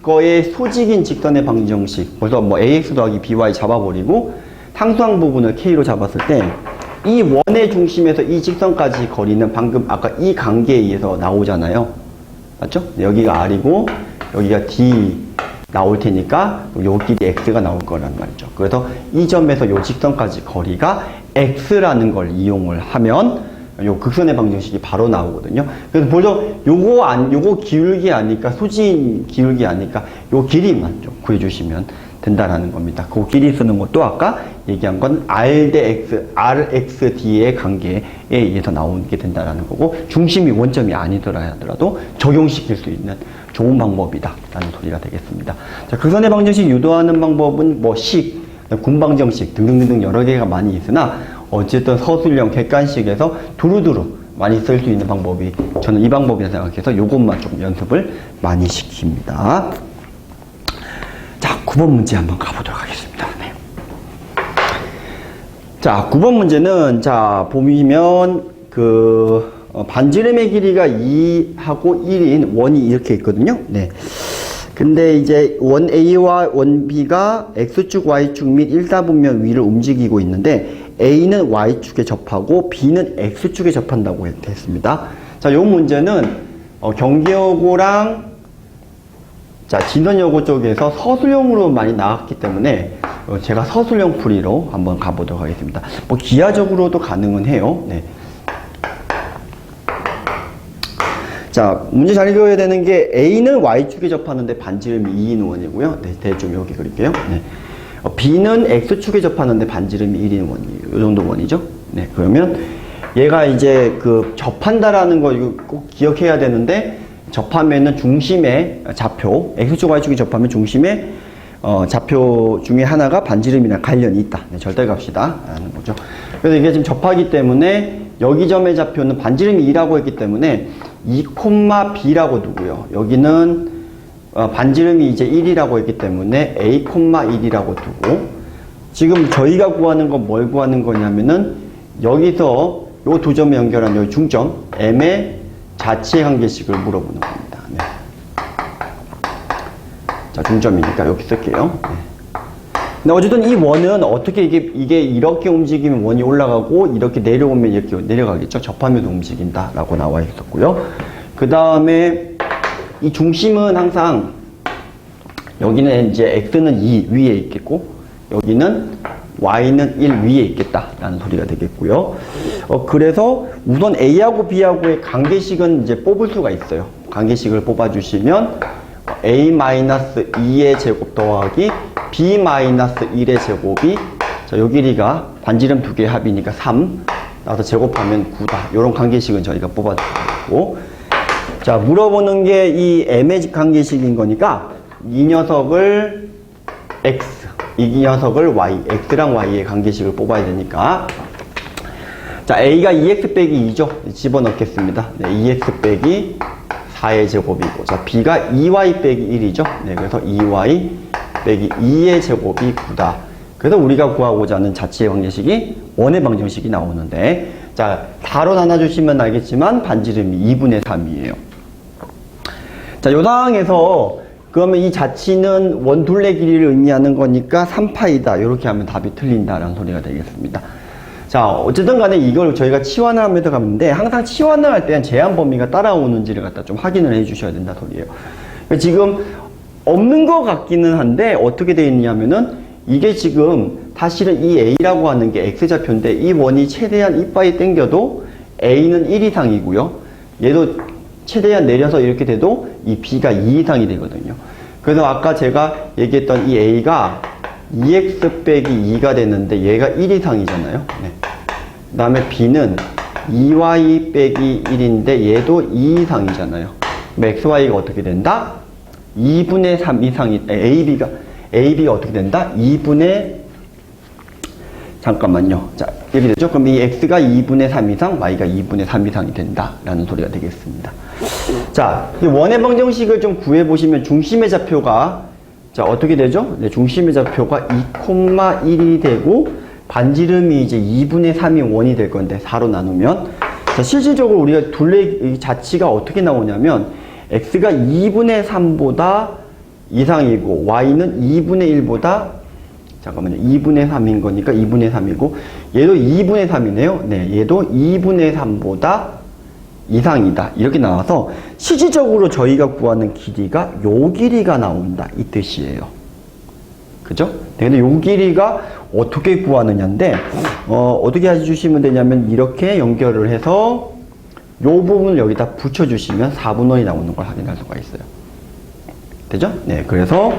요거의 소직인 직선의 방정식 벌써 뭐 ax 더하기 by 잡아버리고 상수항 부분을 k로 잡았을 때 이 원의 중심에서 이 직선까지 거리는 방금 아까 이 관계에 의해서 나오잖아요. 맞죠? 여기가 r이고 여기가 d 나올 테니까 요 길이 x가 나올 거란 말이죠. 그래서 이 점에서 요 직선까지 거리가 x라는 걸 이용을 하면 요 극선의 방정식이 바로 나오거든요. 그래서 벌써 요거 기울기 아니까 수직 기울기 아니까 요 길이만 좀 구해주시면 된다라는 겁니다. 그 길이 쓰는 것도 아까 얘기한 건 r 대 x, rxd의 관계에 의해서 나오게 된다라는 거고 중심이 원점이 아니더라 하더라도 적용시킬 수 있는 좋은 방법이다 라는 소리가 되겠습니다. 자, 극선의 방정식 유도하는 방법은 뭐 식, 군방정식 등등등 여러 개가 많이 있으나 어쨌든 서술형 객관식에서 두루두루 많이 쓸 수 있는 방법이 저는 이 방법이라 생각해서 요것만 좀 연습을 많이 시킵니다. 자, 9번 문제 한번 가보도록 하겠습니다. 네. 자, 9번 문제는 자 보시면 반지름의 길이가 2하고 1인 원이 이렇게 있거든요. 네. 근데 이제 원 A와 원 B가 X축, Y축 및 일사분면 위를 움직이고 있는데 A는 Y축에 접하고 B는 X축에 접한다고 했습니다. 자, 요 문제는 경기여고랑 자, 진원여고 쪽에서 서술형으로 많이 나왔기 때문에 제가 서술형 풀이로 한번 가보도록 하겠습니다. 뭐 기하적으로도 가능은 해요. 네. 자, 문제 잘 읽어야 되는 게 A는 Y축에 접하는데 반지름이 2인 원이고요. 네, 대충 여기 그릴게요. 네. B는 X축에 접하는데 반지름이 1인 원이에요. 이 정도 원이죠. 네, 그러면 얘가 이제 그 접한다라는 거 이거 꼭 기억해야 되는데 접하면은 중심의 좌표, X축, Y축이 접하면 중심의 좌표 중에 하나가 반지름이랑 관련이 있다. 네, 절대값이다. 라는 거죠. 그래서 이게 지금 접하기 때문에 여기 점의 좌표는 반지름이 2라고 했기 때문에 2,B라고 두고요. 여기는 반지름이 이제 1이라고 했기 때문에 A,1이라고 두고 지금 저희가 구하는 건 뭘 구하는 거냐면은 여기서 요 두 점을 연결한 여기 중점 M의 자치의 관계식을 물어보는 겁니다. 네. 자, 중점이니까 여기 쓸게요. 네. 근데 어쨌든 이 원은 어떻게 이게 이렇게 움직이면 원이 올라가고 이렇게 내려오면 이렇게 내려가겠죠. 접하면 움직인다 라고 나와 있었고요. 그 다음에 이 중심은 항상 여기는 이제 X는 2 위에 있겠고 여기는 Y는 1 위에 있겠다 라는 소리가 되겠고요. 그래서 우선 A하고 B하고의 관계식은 이제 뽑을 수가 있어요. 관계식을 뽑아주시면 A-2의 제곱 더하기 B-1의 제곱이 자, 요 길이가 반지름 두 개의 합이니까 3 나서 제곱하면 9다. 요런 관계식은 저희가 뽑아주고 자, 물어보는 게 이 M의 관계식인 거니까 이 녀석을 X, 이 녀석을 Y, X랑 Y의 관계식을 뽑아야 되니까 자, A가 2X 빼기 2죠. 집어넣겠습니다. 네, 2X 빼기 4의 제곱이고 자, B가 2Y 빼기 1이죠. 네, 그래서 2Y 빼기 2의 제곱이 9다. 그래서 우리가 구하고자 하는 자치의 방정식이 원의 방정식이 나오는데 자, 4로 나눠주시면 알겠지만 반지름이 2분의 3이에요. 자, 요 상황에서 그러면 이 자치는 원둘레 길이를 의미하는 거니까 3파이다. 이렇게 하면 답이 틀린다라는 소리가 되겠습니다. 자, 어쨌든 간에 이걸 저희가 치환을 하면서 가는데 항상 치환을 할 때는 제한 범위가 따라오는지를 갖다 좀 확인을 해 주셔야 된다 소리예요. 지금 없는 것 같기는 한데 어떻게 되어 있냐면은 이게 지금 사실은 이 A라고 하는 게 X좌표인데 이 원이 최대한 이빠이 당겨도 A는 1 이상이고요. 얘도 최대한 내려서 이렇게 돼도 이 B가 2 이상이 되거든요. 그래서 아까 제가 얘기했던 이 A가 2X 빼기 2가 되는데 얘가 1 이상이잖아요. 네. 그 다음에 B는 2Y 빼기 1인데 얘도 2 이상이잖아요. 그럼 XY가 어떻게 된다? 2분의 3 이상이, AB가 어떻게 된다? 2분의, 잠깐만요. 자, 이렇게 되죠? 그럼 이 X가 2분의 3 이상, Y가 2분의 3 이상이 된다. 라는 소리가 되겠습니다. 자, 이 원의 방정식을 좀 구해보시면 중심의 좌표가, 자, 어떻게 되죠? 네, 중심의 좌표가 2,1이 되고, 반지름이 이제 2분의 3이 원이 될 건데, 4로 나누면. 자, 실질적으로 우리가 둘레 자치가 어떻게 나오냐면, X가 2분의 3보다 이상이고, Y는 2분의 1보다 잠깐만요. 2분의 3인 거니까 2분의 3이고 얘도 2분의 3이네요. 네, 얘도 2분의 3보다 이상이다. 이렇게 나와서 실질적으로 저희가 구하는 길이가 요 길이가 나온다. 이 뜻이에요. 그죠? 네, 근데 요 길이가 어떻게 구하느냐인데 어떻게 해주시면 되냐면 이렇게 연결을 해서 요 부분을 여기다 붙여주시면 4분원이 나오는 걸 확인할 수가 있어요. 되죠? 네, 그래서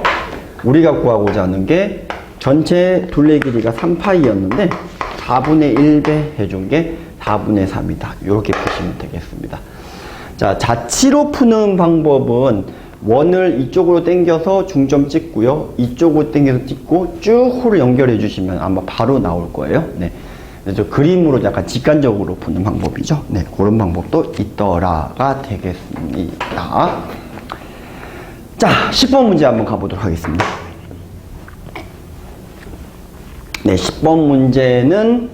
우리가 구하고자 하는 게 전체 둘레 길이가 3파이였는데 4분의 1배 해준 게 4분의 3이다. 이렇게 보시면 되겠습니다. 자, 자치로 푸는 방법은 원을 이쪽으로 당겨서 중점 찍고요. 이쪽으로 당겨서 찍고 쭉 호를 연결해 주시면 아마 바로 나올 거예요. 네. 그래서 그림으로 약간 직관적으로 푸는 방법이죠. 네, 그런 방법도 있더라가 되겠습니다. 자, 10번 문제 한번 가보도록 하겠습니다. 네, 10번 문제는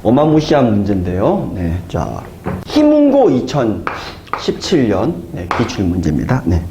어마무시한 문제인데요. 네, 자, 희문고 2017년 네, 기출 문제입니다. 네.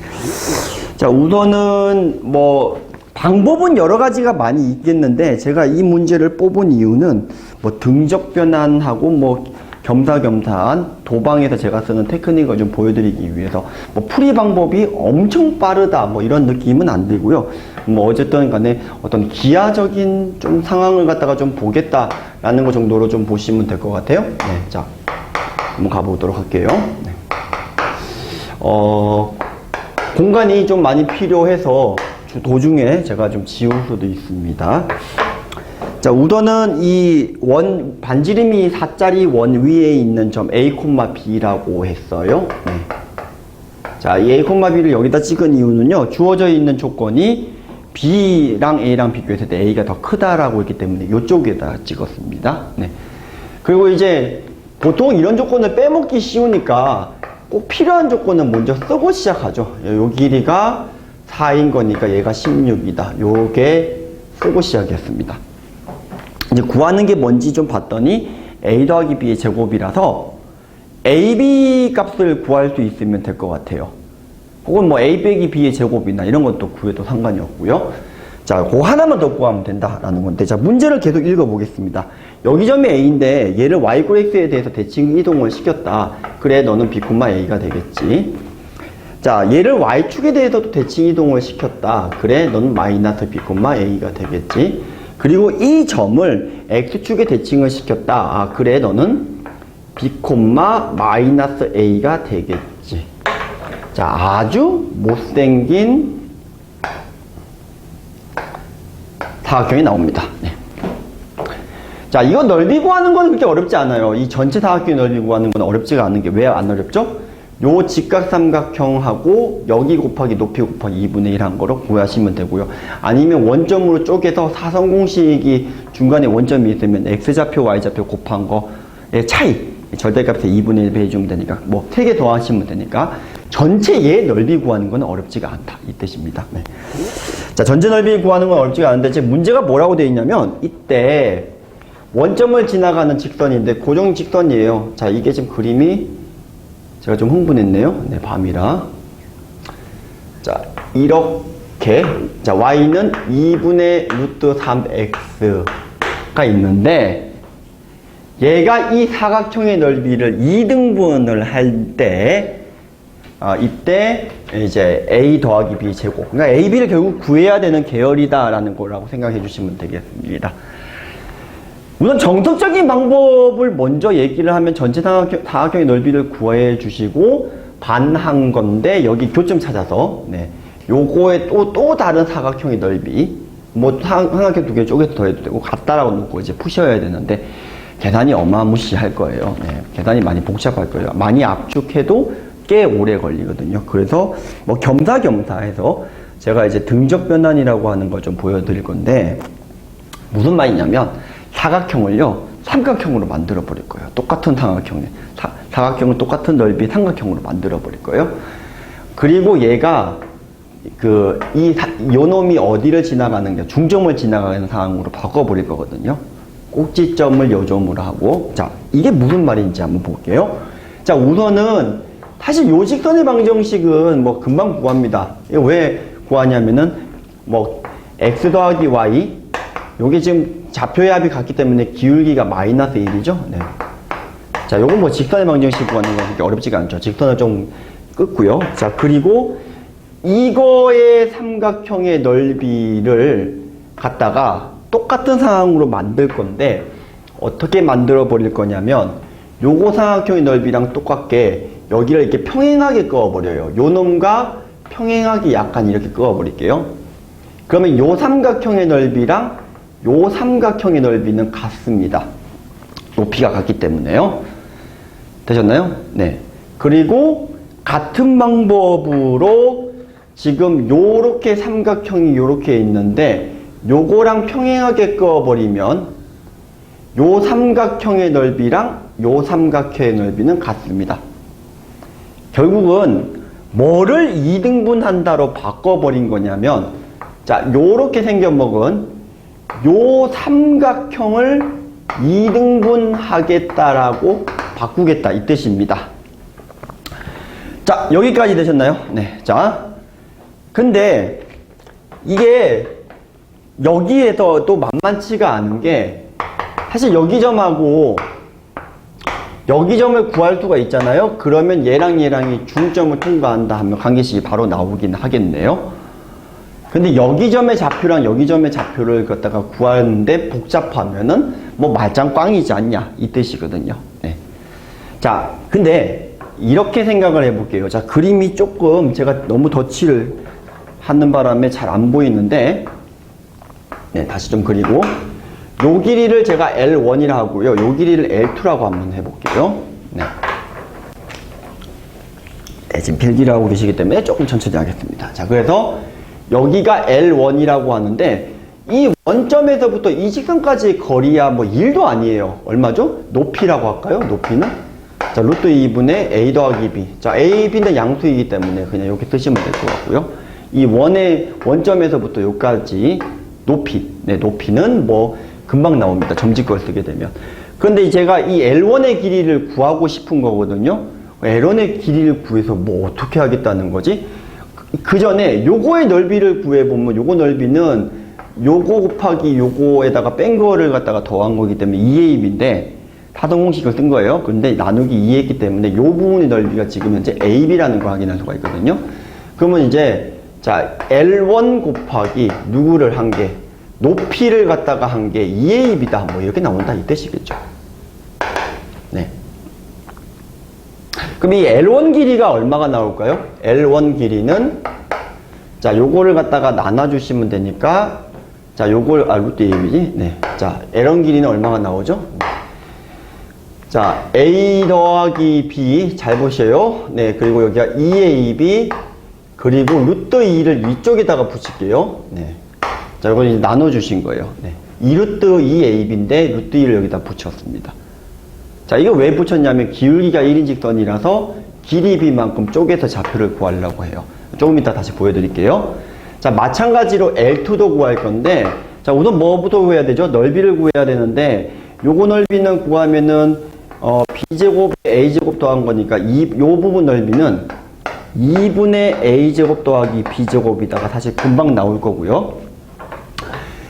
자, 우선은 뭐 방법은 여러 가지가 많이 있겠는데 제가 이 문제를 뽑은 이유는 뭐 등적 변환하고 뭐 겸사겸사한 도방에서 제가 쓰는 테크닉을 좀 보여드리기 위해서 뭐 풀이 방법이 엄청 빠르다 뭐 이런 느낌은 안 들고요. 뭐 어쨌든 간에 어떤 기하적인 좀 상황을 갖다가 좀 보겠다라는 것 정도로 좀 보시면 될 것 같아요. 네, 자 한번 가보도록 할게요. 네. 공간이 좀 많이 필요해서 도중에 제가 좀 지울 수도 있습니다. 자, 우선은 이 반지름이 4짜리 원 위에 있는 점 A, B라고 했어요. 네. 자, 이 A, B를 여기다 찍은 이유는요, 주어져 있는 조건이 B랑 A랑 비교했을 때 A가 더 크다라고 했기 때문에 이쪽에다 찍었습니다. 네. 그리고 이제 보통 이런 조건을 빼먹기 쉬우니까 꼭 필요한 조건은 먼저 쓰고 시작하죠. 요 길이가 4인 거니까 얘가 16이다. 요게 쓰고 시작했습니다. 이제 구하는 게 뭔지 좀 봤더니 A 더하기 B의 제곱이라서 AB 값을 구할 수 있으면 될 것 같아요. 혹은 뭐 A 빼기 B의 제곱이나 이런 것도 구해도 상관이 없고요. 자, 그거 하나만 더 구하면 된다라는 건데, 자, 문제를 계속 읽어보겠습니다. 여기 점이 A인데 얘를 Y, X에 대해서 대칭 이동을 시켰다. 그래, 너는 B, A가 되겠지. 자, 얘를 Y축에 대해서도 대칭 이동을 시켰다. 그래, 너는 마이너스 B, A가 되겠지. 그리고 이 점을 X축에 대칭을 시켰다. 아, 그래, 너는 B, 마이너스 A가 되겠지. 자, 아주 못생긴 사각형이 나옵니다. 네. 자, 이거 넓이 구하는 건 그렇게 어렵지 않아요. 이 전체 사각형의 넓이 구하는 건 어렵지가 않은 게 왜 안 어렵죠? 요 직각삼각형하고 여기 곱하기 높이 곱하기 2분의 1 한 거로 구하시면 되고요. 아니면 원점으로 쪼개서 사선 공식이 중간에 원점이 있으면 x좌표, y좌표 곱한 거의 차이, 절대값에 2분의 1 배해주면 되니까 뭐 3개 더하시면 되니까 전체 얘 넓이 구하는 건 어렵지가 않다 이 뜻입니다. 네. 자, 전체 넓이 구하는 건 어렵지가 않은데 제 문제가 뭐라고 되어 있냐면 이때 원점을 지나가는 직선인데 고정 직선이에요. 자, 이게 지금 그림이 제가 좀 흥분했네요. 네, 밤이라. 자, 이렇게. 자, y는 2분의 루트 3x가 있는데, 얘가 이 사각형의 넓이를 2등분을 할 때, 이때 이제 a 더하기 b 제곱. 그러니까 a, b를 결국 구해야 되는 계열이다라는 거라고 생각해 주시면 되겠습니다. 우선 정석적인 방법을 먼저 얘기를 하면 전체 사각형의 넓이를 구해 주시고 반한 건데 여기 교점 찾아서 네, 요거에 또 다른 사각형의 넓이 뭐 삼각형 2개 쪼개서 더해도 되고 같다라고 놓고 이제 푸셔야 되는데 계산이 어마무시할 거예요. 네, 계산이 많이 복잡할 거예요. 많이 압축해도 꽤 오래 걸리거든요. 그래서 뭐 겸사겸사해서 제가 이제 등적 변환이라고 하는 걸 좀 보여드릴 건데 무슨 말이냐면 사각형을요 삼각형으로 만들어 버릴 거예요. 똑같은 삼각형에 사각형을 똑같은 넓이의 삼각형으로 만들어 버릴 거예요. 그리고 얘가 요 놈이 어디를 지나가는 게 중점을 지나가는 상황으로 바꿔 버릴 거거든요. 꼭지점을 요점으로 하고 자, 이게 무슨 말인지 한번 볼게요. 자, 우선은 사실 요 직선의 방정식은 뭐 금방 구합니다. 이거 왜 구하냐면은 뭐 x 더하기 y 요게 지금 좌표의 합이 같기 때문에 기울기가 마이너스 1이죠. 네. 자, 요건 뭐 직선의 방정식 구하는 건 그렇게 어렵지가 않죠. 직선을 좀 끄고요. 자, 그리고 이거의 삼각형의 넓이를 갖다가 똑같은 상황으로 만들 건데 어떻게 만들어 버릴 거냐면 요거 삼각형의 넓이랑 똑같게 여기를 이렇게 평행하게 그어 버려요. 요 놈과 평행하게 약간 이렇게 그어 버릴게요. 그러면 요 삼각형의 넓이랑 요 삼각형의 넓이는 같습니다. 높이가 같기 때문에요. 되셨나요? 네. 그리고 같은 방법으로 지금 요렇게 삼각형이 요렇게 있는데 요거랑 평행하게 그어버리면 요 삼각형의 넓이랑 요 삼각형의 넓이는 같습니다. 결국은 뭐를 2등분한다로 바꿔버린 거냐면 자, 요렇게 생겨먹은 요 삼각형을 2등분 하겠다라고 바꾸겠다 이 뜻입니다. 자, 여기까지 되셨나요? 네. 자, 근데 이게 여기에서 또 만만치가 않은 게 사실 여기 점하고 여기 점을 구할 수가 있잖아요. 그러면 얘랑 얘랑이 중점을 통과한다 하면 관계식이 바로 나오긴 하겠네요. 근데 여기 점의 좌표랑 여기 점의 좌표를 갖다가 구하는데 복잡하면은 뭐 말짱 꽝이지 않냐 이 뜻이거든요. 네. 자, 근데 이렇게 생각을 해볼게요. 자, 그림이 조금 제가 너무 덧칠을 하는 바람에 잘 안 보이는데, 네, 다시 좀 그리고 요 길이를 제가 L1이라 하고요. 요 길이를 L2라고 한번 해볼게요. 네. 네, 지금 필기를 하고 계시기 때문에 조금 천천히 하겠습니다. 자, 그래서 여기가 L1이라고 하는데 이 원점에서부터 이 직선까지의 거리야 뭐 1도 아니에요. 얼마죠? 높이라고 할까요? 높이는? 자, 루트 2분의 A 더하기 B. 자, A, B는 양수이기 때문에 그냥 이렇게 쓰시면 될 것 같고요. 이 원점에서부터 여기까지 높이. 네, 높이는 뭐 금방 나옵니다. 점집걸 쓰게 되면. 그런데 제가 이 L1의 길이를 구하고 싶은 거거든요. L1의 길이를 구해서 뭐 어떻게 하겠다는 거지? 그 전에 요거의 넓이를 구해보면 요거 넓이는 요거 곱하기 요거에다가 뺀 거를 갖다가 더한 거기 때문에 2AB인데 타동 공식을 쓴 거예요. 근데 나누기 2했기 때문에 요 부분의 넓이가 지금 현재 AB라는 걸 확인할 수가 있거든요. 그러면 이제 자 L1 곱하기 누구를 한 게 높이를 갖다가 한 게 2AB다 뭐 이렇게 나온다 이 뜻이겠죠. 네. 그럼 이 L1 길이가 얼마가 나올까요? L1 길이는 자 요거를 갖다가 나눠주시면 되니까 자 요걸 루트 AB지? 네. 자 L1 길이는 얼마가 나오죠? 자 A 더하기 B 잘 보셔요. 네. 그리고 여기가 2AB 그리고 루트 2를 위쪽에다가 붙일게요. 네. 자 이걸 이제 나눠주신 거예요. 네. 2루트 2AB인데 루트 2를 여기다 붙였습니다. 자, 이거 왜 붙였냐면 기울기가 1인 직선이라서 길이 B만큼 쪼개서 좌표를 구하려고 해요. 조금 이따 다시 보여드릴게요. 자, 마찬가지로 L2도 구할 건데, 자, 우선 뭐부터 구해야 되죠? 넓이를 구해야 되는데, 요거 넓이는 구하면은, B제곱, A제곱 더한 거니까, 요 부분 넓이는 2분의 A제곱 더하기 B제곱이다가 사실 금방 나올 거고요.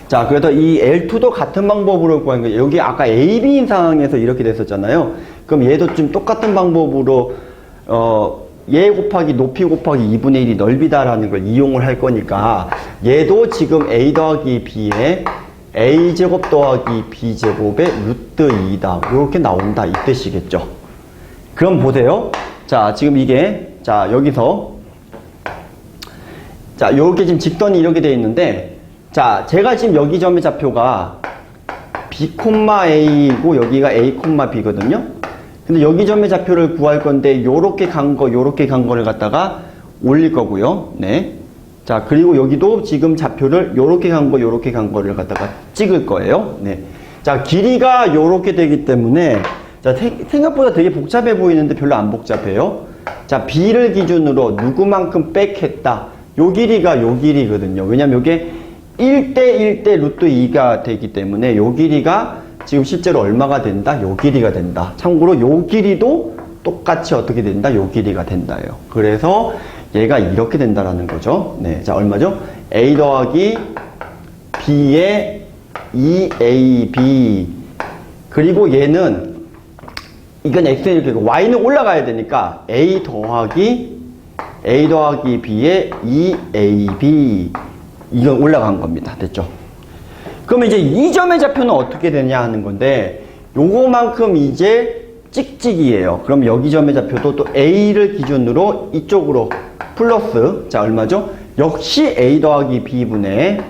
자, 그래서 이 L2도 같은 방법으로 구하는 거예요. 여기 아까 AB인 상황에서 이렇게 됐었잖아요. 그럼 얘도 좀 똑같은 방법으로, 얘 곱하기 높이 곱하기 2분의 1이 넓이다라는 걸 이용을 할 거니까, 얘도 지금 A 더하기 B에 A제곱 더하기 B제곱의 루트 2다. 이렇게 나온다. 이 뜻이겠죠. 그럼 보세요. 자, 지금 이게, 자, 여기서, 자, 이렇게 지금 직선이 이렇게 되어 있는데, 자, 제가 지금 여기 점의 좌표가 B, A이고 여기가 A, B거든요. 근데 여기 점의 좌표를 구할 건데 요렇게 간 거를 갖다가 올릴 거고요. 네. 자, 그리고 여기도 지금 좌표를 요렇게 간 거를 갖다가 찍을 거예요. 네. 자, 길이가 요렇게 되기 때문에 자, 생각보다 되게 복잡해 보이는데 별로 안 복잡해요. 자, B를 기준으로 누구만큼 빽했다. 요 길이가 요 길이거든요. 왜냐면 요게 1대 1대 루트 2가 되기 때문에 요 길이가 지금 실제로 얼마가 된다? 요 길이가 된다. 참고로 요 길이도 똑같이 어떻게 된다? 요 길이가 된다요. 그래서 얘가 이렇게 된다라는 거죠. 네. 자, 얼마죠? A 더하기 B의 2AB. 그리고 얘는, 이건 X는 이렇게 되고, Y는 올라가야 되니까 A 더하기 B의 2AB. 이건 올라간 겁니다. 됐죠? 그러면 이제 이 점의 좌표는 어떻게 되냐 하는 건데, 요거만큼 이제 찍찍이에요. 그럼 여기 점의 좌표도 또 A를 기준으로 이쪽으로 플러스, 자, 얼마죠? 역시 A 더하기 B분의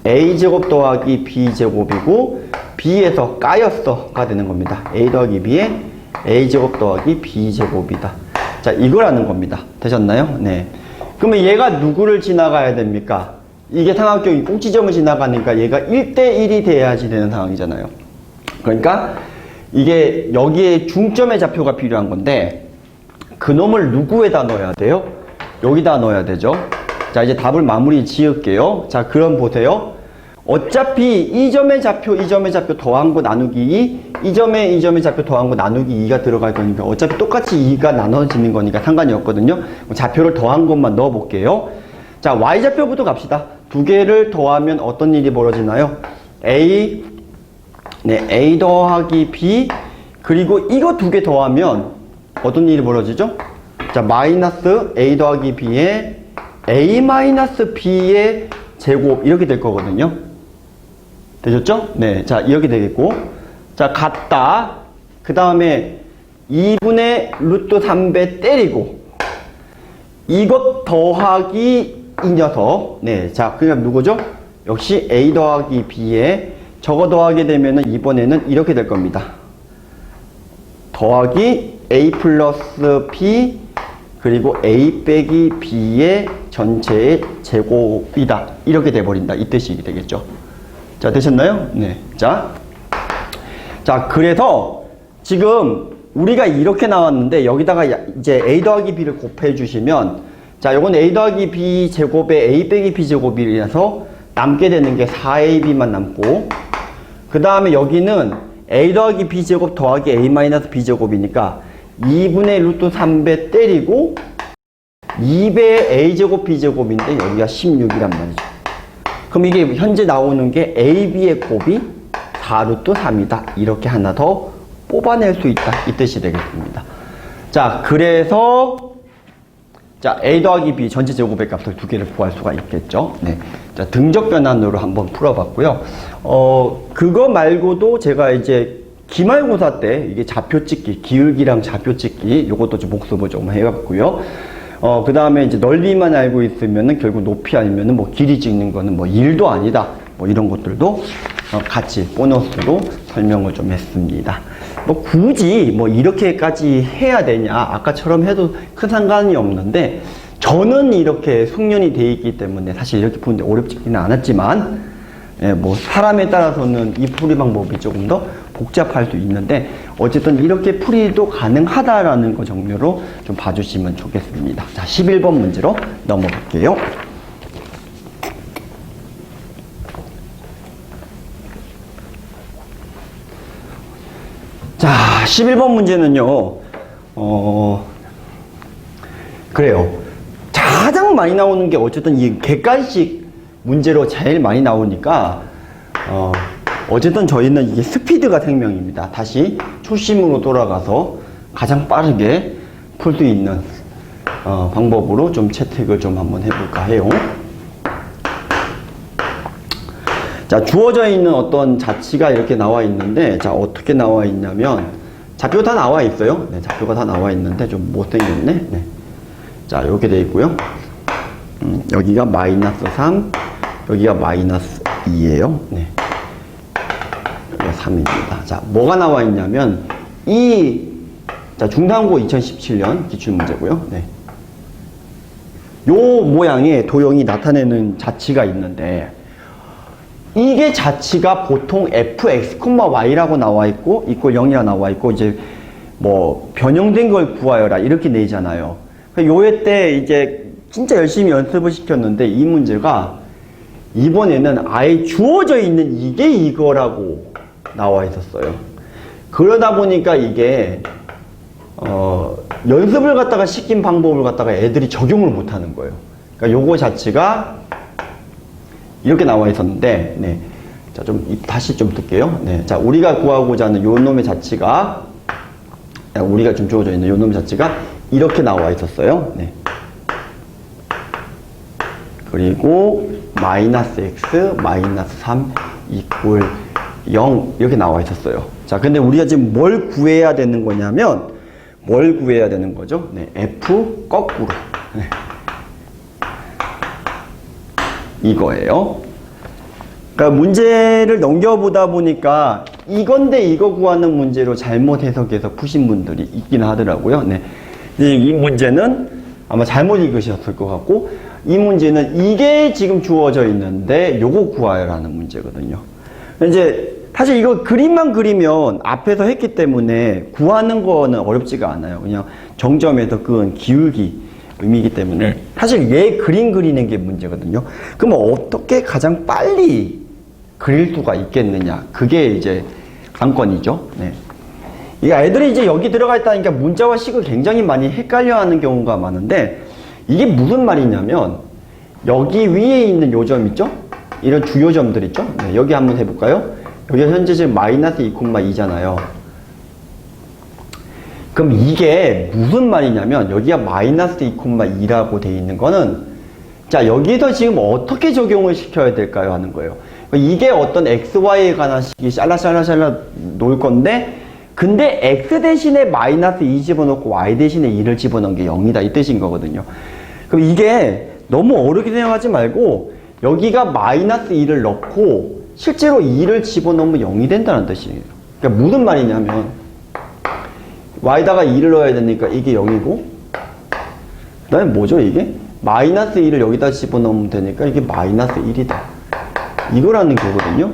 A제곱 더하기 B제곱이고, B에서 까였어가 되는 겁니다. A 더하기 B에 A제곱 더하기 B제곱이다. 자, 이거라는 겁니다. 되셨나요? 네. 그러면 얘가 누구를 지나가야 됩니까? 이게 삼각형이 꼭지점을 지나가니까 얘가 1대1이 돼야지 되는 상황이잖아요. 그러니까 이게 여기에 중점의 좌표가 필요한 건데 그놈을 누구에다 넣어야 돼요? 여기다 넣어야 되죠. 자, 이제 답을 마무리 지을게요. 자, 그럼 보세요. 어차피 이 점의 좌표 더한 거 나누기 2, 이 점의 좌표 더한 거 나누기 2가 들어갈 거니까 어차피 똑같이 2가 나눠지는 거니까 상관이 없거든요. 좌표를 더한 것만 넣어 볼게요. 자, Y좌표부터 갑시다. 두 개를 더하면 어떤 일이 벌어지나요? A 더하기 B, 그리고 이거 두 개 더하면 어떤 일이 벌어지죠? 자, 마이너스 A 더하기 B에 A 마이너스 B의 제곱, 이렇게 될 거거든요. 되셨죠? 네. 자, 이렇게 되겠고. 자, 같다. 그 다음에 2분의 루트 3배 때리고, 이것 더하기 이 녀석. 네. 자, 그럼 누구죠? 역시 A 더하기 B에 저거 더하게 되면은 이번에는 이렇게 될 겁니다. 더하기 A 플러스 B, 그리고 A 빼기 B의 전체의 제곱이다. 이렇게 돼버린다. 이 뜻이 되겠죠. 자, 되셨나요? 네. 자, 그래서 지금 우리가 이렇게 나왔는데 여기다가 이제 A 더하기 B를 곱해 주시면, 자, 요건 A 더하기 B 제곱에 A 빼기 B 제곱이라서 남게 되는 게 4AB만 남고, 그 다음에 여기는 A 더하기 B 제곱 더하기 A 마이너스 B 제곱이니까 2분의 루트 3배 때리고 2배 A 제곱 B 제곱인데 여기가 16이란 말이죠. 그럼 이게 현재 나오는 게 AB의 곱이 4루트 3이다. 이렇게 하나 더 뽑아낼 수 있다. 이 뜻이 되겠습니다. 자, 그래서 자, A 더하기 B 전체 제곱의 값을 두 개를 구할 수가 있겠죠. 네. 자, 등적 변환으로 한번 풀어봤고요. 그거 말고도 제가 이제 기말고사 때 이게 좌표 찍기, 기울기랑 좌표 찍기, 요것도 좀 복습을 좀 해봤고요. 그 다음에 이제 넓이만 알고 있으면은 결국 높이 알면은 뭐 길이 찍는 거는 뭐 일도 아니다. 뭐 이런 것들도 같이 보너스로 설명을 좀 했습니다. 뭐 굳이 뭐 이렇게까지 해야 되냐, 아까처럼 해도 큰 상관이 없는데, 저는 이렇게 숙련이 돼 있기 때문에 사실 이렇게 푸는데 어렵지는 않았지만, 예, 뭐 사람에 따라서는 이 풀이 방법이 조금 더 복잡할 수 있는데, 어쨌든 이렇게 풀이도 가능하다라는 거 정도로 좀 봐주시면 좋겠습니다. 자, 11번 문제로 넘어갈게요. 자, 11번 문제는요, 그래요. 가장 많이 나오는 게 어쨌든 이 객관식 문제로 제일 많이 나오니까, 어쨌든 저희는 이게 스피드가 생명입니다. 다시 초심으로 돌아가서 가장 빠르게 풀 수 있는, 방법으로 좀 채택을 좀 한번 해볼까 해요. 자, 주어져 있는 어떤 자치가 이렇게 나와 있는데, 자, 어떻게 나와 있냐면, 좌표 다 나와 있어요. 네, 좌표가 다 나와 있는데, 좀 못생겼네. 네. 자, 이렇게 돼 있고요. 여기가 마이너스 3, 여기가 마이너스 2예요. 네. 여기가 3입니다. 자, 뭐가 나와 있냐면, 자, 중간고 2017년 기출문제고요. 네. 요 모양의 도형이 나타내는 자치가 있는데, 이게 자치가 보통 fx, y라고 나와 있고, 이꼴 0이라 나와 있고, 이제 뭐 변형된 걸 구하여라 이렇게 내잖아요. 요회 때 이제 진짜 열심히 연습을 시켰는데, 이 문제가 이번에는 아예 주어져 있는 이게 이거라고 나와 있었어요. 그러다 보니까 이게 연습을 갖다가 시킨 방법을 갖다가 애들이 적용을 못 하는 거예요. 그러니까 요거 자체가 이렇게 나와 있었는데, 네. 자, 다시 좀 뜰게요. 네. 자, 우리가 구하고자 하는 요 놈의 자체가, 우리가 좀 주어져 있는 요 놈의 자체가 이렇게 나와 있었어요. 네. 그리고 마이너스 x, 마이너스 3 이꼴 0 이렇게 나와 있었어요. 자, 근데 우리가 지금 뭘 구해야 되는 거냐면, 뭘 구해야 되는 거죠? 네. f 거꾸로. 네. 이거예요. 그러니까 문제를 넘겨보다 보니까 이건데 이거 구하는 문제로 잘못 해석해서 푸신 분들이 있긴 하더라고요. 네. 이 문제는 아마 잘못 읽으셨을 것 같고, 이 문제는 이게 지금 주어져 있는데 요거 구하여라는 문제거든요. 이제 사실 이거 그림만 그리면 앞에서 했기 때문에 구하는 거는 어렵지가 않아요. 그냥 정점에서 그은 기울기 의미이기 때문에 사실 얘 그림 그리는 게 문제거든요. 그럼 어떻게 가장 빨리 그릴 수가 있겠느냐, 그게 이제 관건이죠. 네. 이 애들이 이제 여기 들어가 있다니까 문자와 식을 굉장히 많이 헷갈려 하는 경우가 많은데, 이게 무슨 말이냐면, 여기 위에 있는 요 점 있죠? 이런 주요 점들 있죠? 네, 여기 한번 해볼까요? 여기 현재 지금 마이너스 2,2잖아요. 그럼 이게 무슨 말이냐면 여기가 마이너스 2,2라고 돼 있는 거는 자 여기서 지금 어떻게 적용을 시켜야 될까요? 하는 거예요. 이게 어떤 XY에 관한 식이 샬라샬라 놓을 건데 근데 X 대신에 마이너스 2 집어넣고 Y 대신에 2를 집어넣은 게 0이다 이 뜻인 거거든요. 그럼 이게 너무 어렵게 생각하지 말고 여기가 마이너스 2를 넣고 실제로 2를 집어넣으면 0이 된다는 뜻이에요. 그러니까 무슨 말이냐면 Y다가 2를 넣어야 되니까 이게 0이고 그 다음에 뭐죠 이게? 마이너스 2를 여기다 집어넣으면 되니까 이게 마이너스 1이다. 이거라는 거거든요.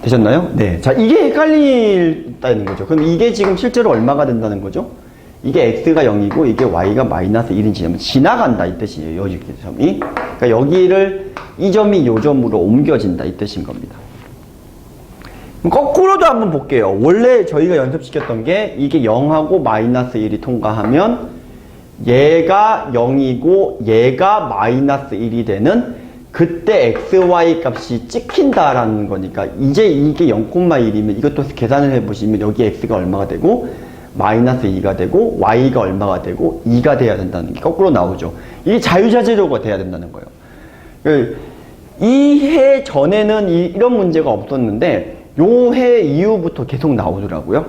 되셨나요? 네. 자, 이게 헷갈린다는 거죠. 그럼 이게 지금 실제로 얼마가 된다는 거죠? 이게 x가 0이고 이게 y가 마이너스 1인 지점은 지나간다 이 뜻이에요. 여기 점이. 그러니까 여기를 이 점이 요 점으로 옮겨진다 이 뜻인 겁니다. 거꾸로도 한번 볼게요. 원래 저희가 연습시켰던 게 이게 0하고 마이너스 1이 통과하면 얘가 0이고 얘가 마이너스 1이 되는 그때 xy 값이 찍힌다라는 거니까 이제 이게 0,1이면 이것도 계산을 해보시면 여기 x가 얼마가 되고 마이너스 2가 되고 y가 얼마가 되고 2가 돼야 된다는 게 거꾸로 나오죠. 이게 자유자재로가 돼야 된다는 거예요. 이 해 전에는 이런 문제가 없었는데 요 해 이후부터 계속 나오더라고요.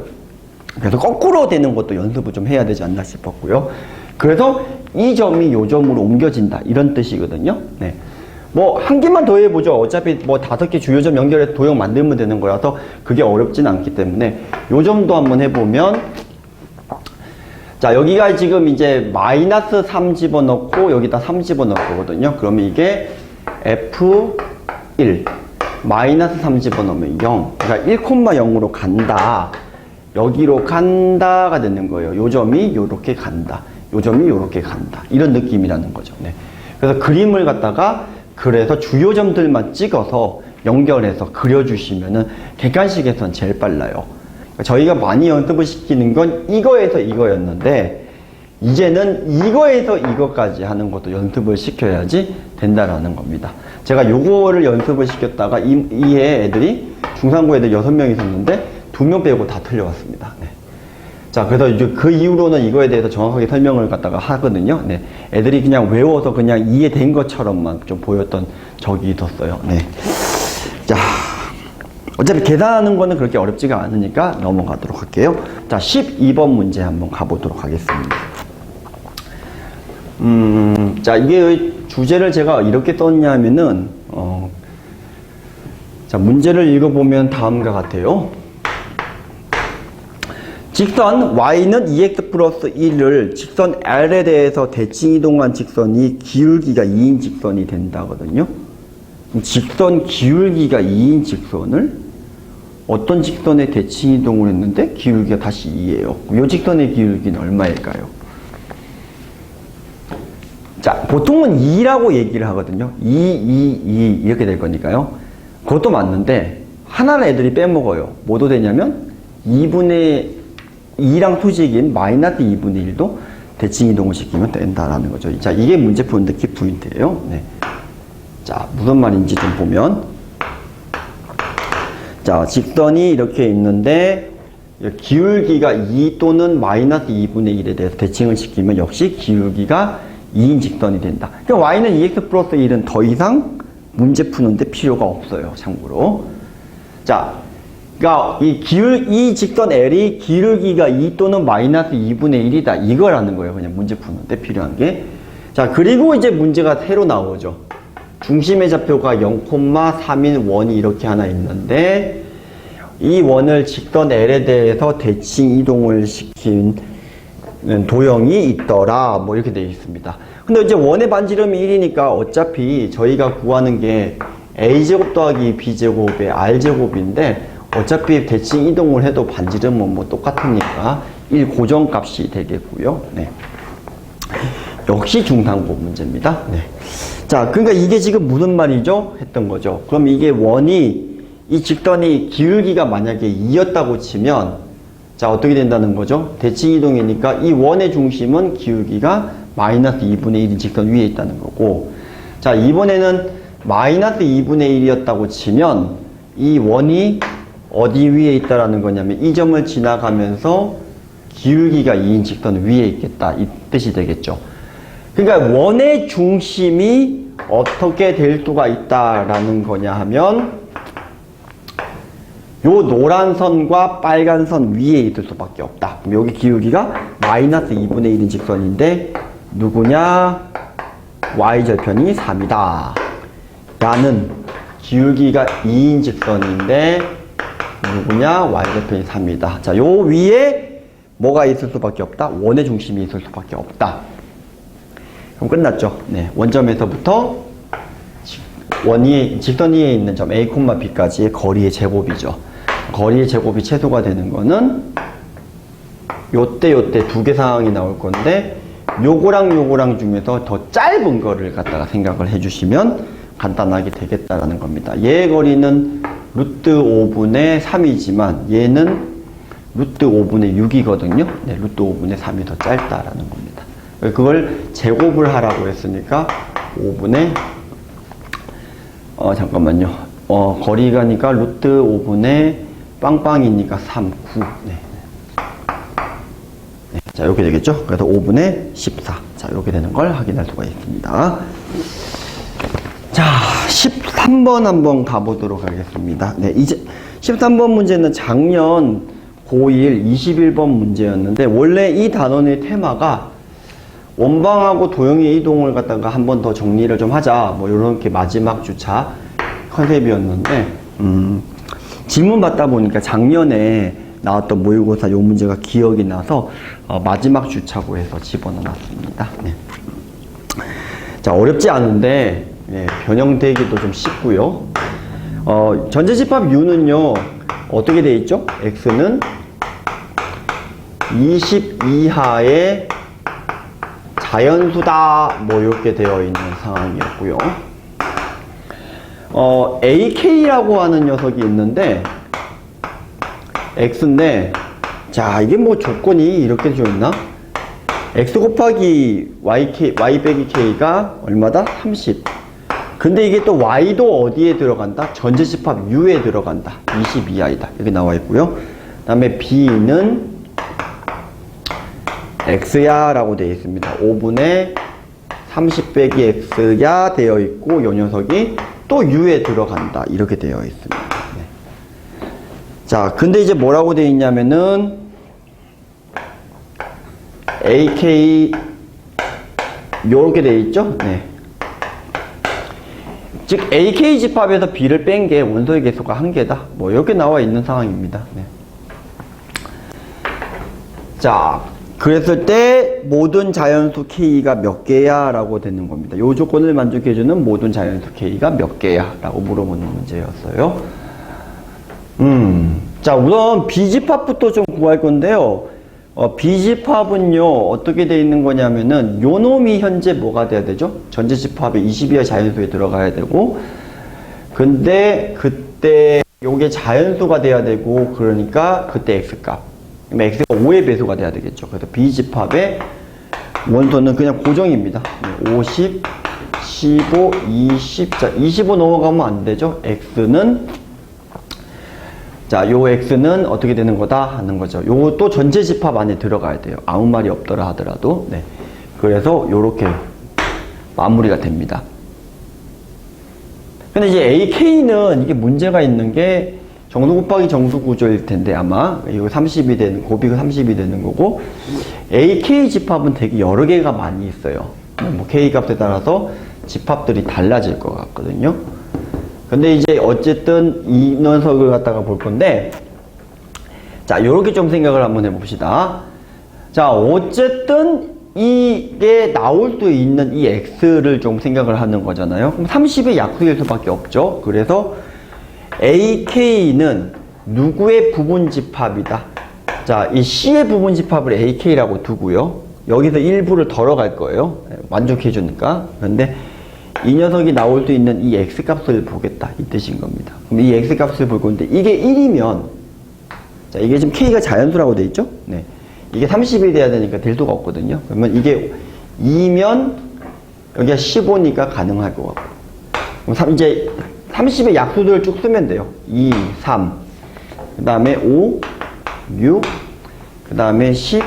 그래서 거꾸로 되는 것도 연습을 좀 해야 되지 않나 싶었고요. 그래서 이 점이 요 점으로 옮겨진다 이런 뜻이거든요. 네. 뭐 한 개만 더 해보죠. 어차피 뭐 5개 주요점 연결해서 도형 만들면 되는 거라서 그게 어렵진 않기 때문에 요 점도 한번 해보면 자 여기가 지금 이제 마이너스 3 집어넣고 여기다 3 집어넣을 거거든요. 그러면 이게 F1 마이너스 3 집어넣으면 0 그러니까 1,0으로 간다. 여기로 간다가 되는 거예요. 요 점이 요렇게 간다. 요 점이 요렇게 간다. 이런 느낌이라는 거죠. 네. 그래서 그림을 갖다가 그래서 주요 점들만 찍어서 연결해서 그려주시면은 객관식에선 제일 빨라요. 그러니까 저희가 많이 연습을 시키는 건 이거에서 이거였는데 이제는 이거에서 이거까지 하는 것도 연습을 시켜야지 된다라는 겁니다. 제가 요거를 연습을 시켰다가 이해 애들이 중3고 애들 6명 있었는데 2명 빼고 다 틀려왔습니다. 네. 자, 그래서 이제 그 이후로는 이거에 대해서 정확하게 설명을 갖다가 하거든요. 네. 애들이 그냥 외워서 그냥 이해된 것처럼만 좀 보였던 적이 있었어요. 네. 자, 어차피 계산하는 거는 그렇게 어렵지가 않으니까 넘어가도록 할게요. 자, 12번 문제 한번 가보도록 하겠습니다. 자, 이게 주제를 제가 이렇게 썼냐면은, 자, 문제를 읽어보면 다음과 같아요. 직선 y는 2x 플러스 1을 직선 L에 대해서 대칭 이동한 직선이 기울기가 2인 직선이 된다거든요. 직선 기울기가 2인 직선을 어떤 직선에 대칭 이동을 했는데 기울기가 다시 2예요. 이 직선의 기울기는 얼마일까요? 자, 보통은 2라고 얘기를 하거든요. 2 이렇게 될 거니까요. 그것도 맞는데 하나를 애들이 빼먹어요. 뭐도 되냐면 2랑 소식인 마이너스 2분의 1도 대칭 이동을 시키면 된다라는 거죠. 자, 이게 문제 푸는 키 포인트예요. 네. 자, 무슨 말인지 좀 보면, 자, 직선이 이렇게 있는데 기울기가 2 또는 마이너스 2분의 1에 대해서 대칭을 시키면 역시 기울기가 2인 직선이 된다. 그러니까 y는 2x 플러스 1은 더 이상 문제 푸는데 필요가 없어요. 참고로. 자, 그러니까 이 직선 L이 기울기가 2 또는 마이너스 2분의 1이다. 이거라는 거예요. 그냥 문제 푸는데 필요한 게. 자, 그리고 이제 문제가 새로 나오죠. 중심의 좌표가 0,3인 원이 이렇게 하나 있는데 이 원을 직선 L에 대해서 대칭 이동을 시킨 도형이 있더라. 뭐 이렇게 되어 있습니다. 근데 이제 원의 반지름이 1이니까 어차피 저희가 구하는 게 a제곱 더하기 b제곱의 r제곱인데 어차피 대칭 이동을 해도 반지름은 뭐 똑같으니까 1 고정값이 되겠고요. 네. 역시 중3고 문제입니다. 네. 자, 그러니까 이게 지금 무슨 말이죠? 했던 거죠. 그럼 이게 원이, 이 직선이 기울기가 만약에 2였다고 치면, 자, 어떻게 된다는 거죠? 대칭 이동이니까 이 원의 중심은 기울기가 마이너스 2분의 1인 직선 위에 있다는 거고, 자, 이번에는 마이너스 2분의 1이었다고 치면 이 원이 어디 위에 있다라는 거냐면 이 점을 지나가면서 기울기가 2인 직선 위에 있겠다, 이 뜻이 되겠죠. 그러니까 원의 중심이 어떻게 될 수가 있다라는 거냐 하면 요 노란 선과 빨간 선 위에 있을 수밖에 없다. 그럼 여기 기울기가 마이너스 2분의 1인 직선인데 누구냐? y절편이 3이다. 야는 기울기가 2인 직선인데 누구냐? y절편이 3이다. 자, 요 위에 뭐가 있을 수밖에 없다? 원의 중심이 있을 수밖에 없다. 그럼 끝났죠. 네, 원점에서부터 직선 위에 있는 점 A, B까지의 거리의 제곱이죠. 거리의 제곱이 최소가 되는 거는 요때 두 개 상황이 나올 건데 요거랑 중에서 더 짧은 거를 갖다가 생각을 해주시면 간단하게 되겠다라는 겁니다. 얘의 거리는 루트 5분의 3이지만 얘는 루트 5분의 6이거든요. 네, 루트 5분의 3이 더 짧다라는 겁니다. 그걸 제곱을 하라고 했으니까 5분의 잠깐만요. 거리가니까 루트 5분의 빵빵이니까 3, 9. 네. 네. 자, 이렇게 되겠죠? 그래서 5분의 14. 자, 이렇게 되는 걸 확인할 수가 있습니다. 자, 13번 한번 가보도록 하겠습니다. 네, 이제 13번 문제는 작년 고1 21번 문제였는데, 원래 이 단원의 테마가 원방하고 도형의 이동을 갖다가 한 번 더 정리를 좀 하자, 뭐 이렇게 마지막 주차 컨셉이었는데, 질문 받다 보니까 작년에 나왔던 모의고사 요 문제가 기억이 나서 마지막 주차고 해서 집어넣었습니다. 네. 자, 어렵지 않은데 네, 변형되기도 좀 쉽고요. 전제집합 U는요 어떻게 돼 있죠? X는 20 이하의 자연수다, 뭐 이렇게 되어 있는 상황이었고요. AK라고 하는 녀석이 있는데 X인데, 자, 이게 뭐 조건이 이렇게 되어 있나? X 곱하기 Y 빼기 K가 얼마다? 30. 근데 이게 또 Y도 어디에 들어간다? 전제집합 U에 들어간다. 20 이하이다. 이렇게 나와 있고요. 그 다음에 B는 X야 라고 되어 있습니다. 5분의 30 빼기 X야 되어 있고, 이 녀석이 또 U에 들어간다. 이렇게 되어 있습니다. 네. 자, 근데 이제 뭐라고 되어 있냐면은, AK, 요렇게 되어 있죠? 네. 즉, AK 집합에서 B를 뺀 게 원소의 개수가 1개다. 뭐, 이렇게 나와 있는 상황입니다. 네. 자, 그랬을 때 모든 자연수 K가 몇 개야? 라고 되는 겁니다. 이 조건을 만족해주는 모든 자연수 K가 몇 개야? 라고 물어보는 문제였어요. 자, 우선 B집합부터 좀 구할 건데요. B집합은요, 어떻게 되어 있는 거냐면은, 요 놈이 현재 뭐가 돼야 되죠? 전제집합에 20이하 자연수에 들어가야 되고, 근데 그때 요게 자연수가 돼야 되고, 그러니까 그때 X값. X가 5의 배수가 돼야 되겠죠. 그래서 B집합의 원소는 그냥 고정입니다. 50, 15, 20. 자, 25 넘어가면 안 되죠. X는, 자, 요 X는 어떻게 되는 거다 하는 거죠. 요것도 전제집합 안에 들어가야 돼요. 아무 말이 없더라 하더라도. 네. 그래서 요렇게 마무리가 됩니다. 근데 이제 AK는 이게 문제가 있는 게 정수 곱하기 정수 구조일 텐데, 아마 이거 30이 되는, 곱이가 30이 되는 거고, AK 집합은 되게 여러 개가 많이 있어요. 뭐 K 값에 따라서 집합들이 달라질 것 같거든요. 근데 이제 어쨌든 이 녀석을 갖다가 볼 건데, 자, 요렇게 좀 생각을 한번 해봅시다. 자, 어쨌든 이게 나올 수 있는 이 X를 좀 생각을 하는 거잖아요. 그럼 30의 약수일 수밖에 없죠. 그래서 AK는 누구의 부분집합이다. 자, 이 C의 부분집합을 AK라고 두고요. 여기서 일부를 덜어갈 거예요. 만족해주니까. 그런데 이 녀석이 나올 수 있는 이 X값을 보겠다. 이 뜻인 겁니다. 그럼 이 X값을 볼 건데, 이게 1이면, 자, 이게 지금 K가 자연수라고 돼 있죠? 네. 이게 30이 돼야 되니까 될 수가 없거든요. 그러면 이게 2면 여기가 15니까 가능할 것 같고. 그럼 이제 30의 약수들을 쭉 쓰면 돼요. 2, 3, 그 다음에 5, 6, 그 다음에 10,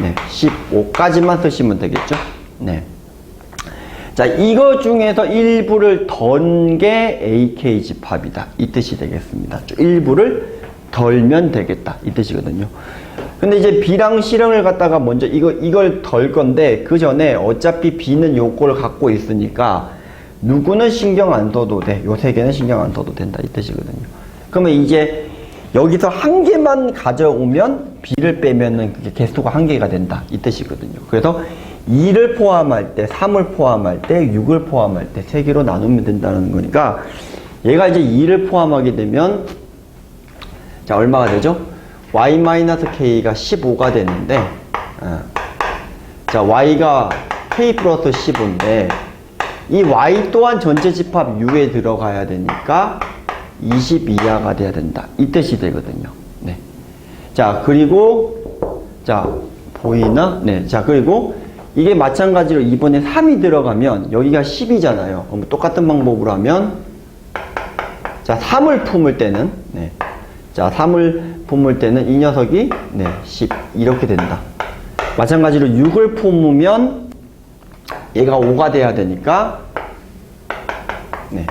네, 15까지만 쓰시면 되겠죠. 네. 자, 이거 중에서 일부를 던 게 AK 집합이다. 이 뜻이 되겠습니다. 일부를 덜면 되겠다. 이 뜻이거든요. 근데 이제 B랑 C랑을 갖다가 먼저 이걸 덜 건데, 그 전에 어차피 B는 요거를 갖고 있으니까, 누구는 신경 안 써도 돼. 요 세 개는 신경 안 써도 된다. 이 뜻이거든요. 그러면 이제 여기서 한 개만 가져오면 B를 빼면은 그게 개수가 한 개가 된다. 이 뜻이거든요. 그래서 2를 포함할 때, 3을 포함할 때, 6을 포함할 때 세 개로 나누면 된다는 거니까 얘가 이제 2를 포함하게 되면 자, 얼마가 되죠? y-k가 15가 되는데 자, y가 k 플러스 15인데 이 y 또한 전체 집합 U에 들어가야 되니까 20 이하가 돼야 된다. 이 뜻이 되거든요. 네. 자, 그리고 자, 보이나? 네. 자, 그리고 이게 마찬가지로 이번에 3이 들어가면 여기가 10이잖아요. 그럼 똑같은 방법으로 하면 자, 3을 품을 때는 네. 자, 3을 품을 때는 이 녀석이 네, 10 이렇게 된다. 마찬가지로 6을 품으면 얘가 5가 돼야 되니까 네.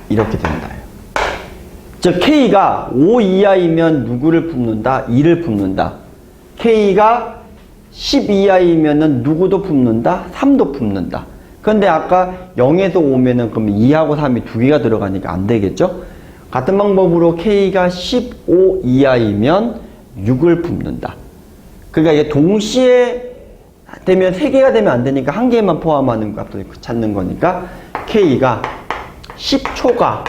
이렇게 된다. 즉 K가 5 이하이면 누구를 품는다? 2를 품는다. K가 10 이하이면은 누구도 품는다? 3도 품는다. 그런데 아까 0에서 5면은 그럼 2하고 3이 두 개가 들어가니까 안 되겠죠? 같은 방법으로 K가 15 이하이면 6을 품는다. 그러니까 이게 동시에 되면 3개가 되면 안 되니까 한 개만 포함하는 값을 찾는 거니까 K가 10초가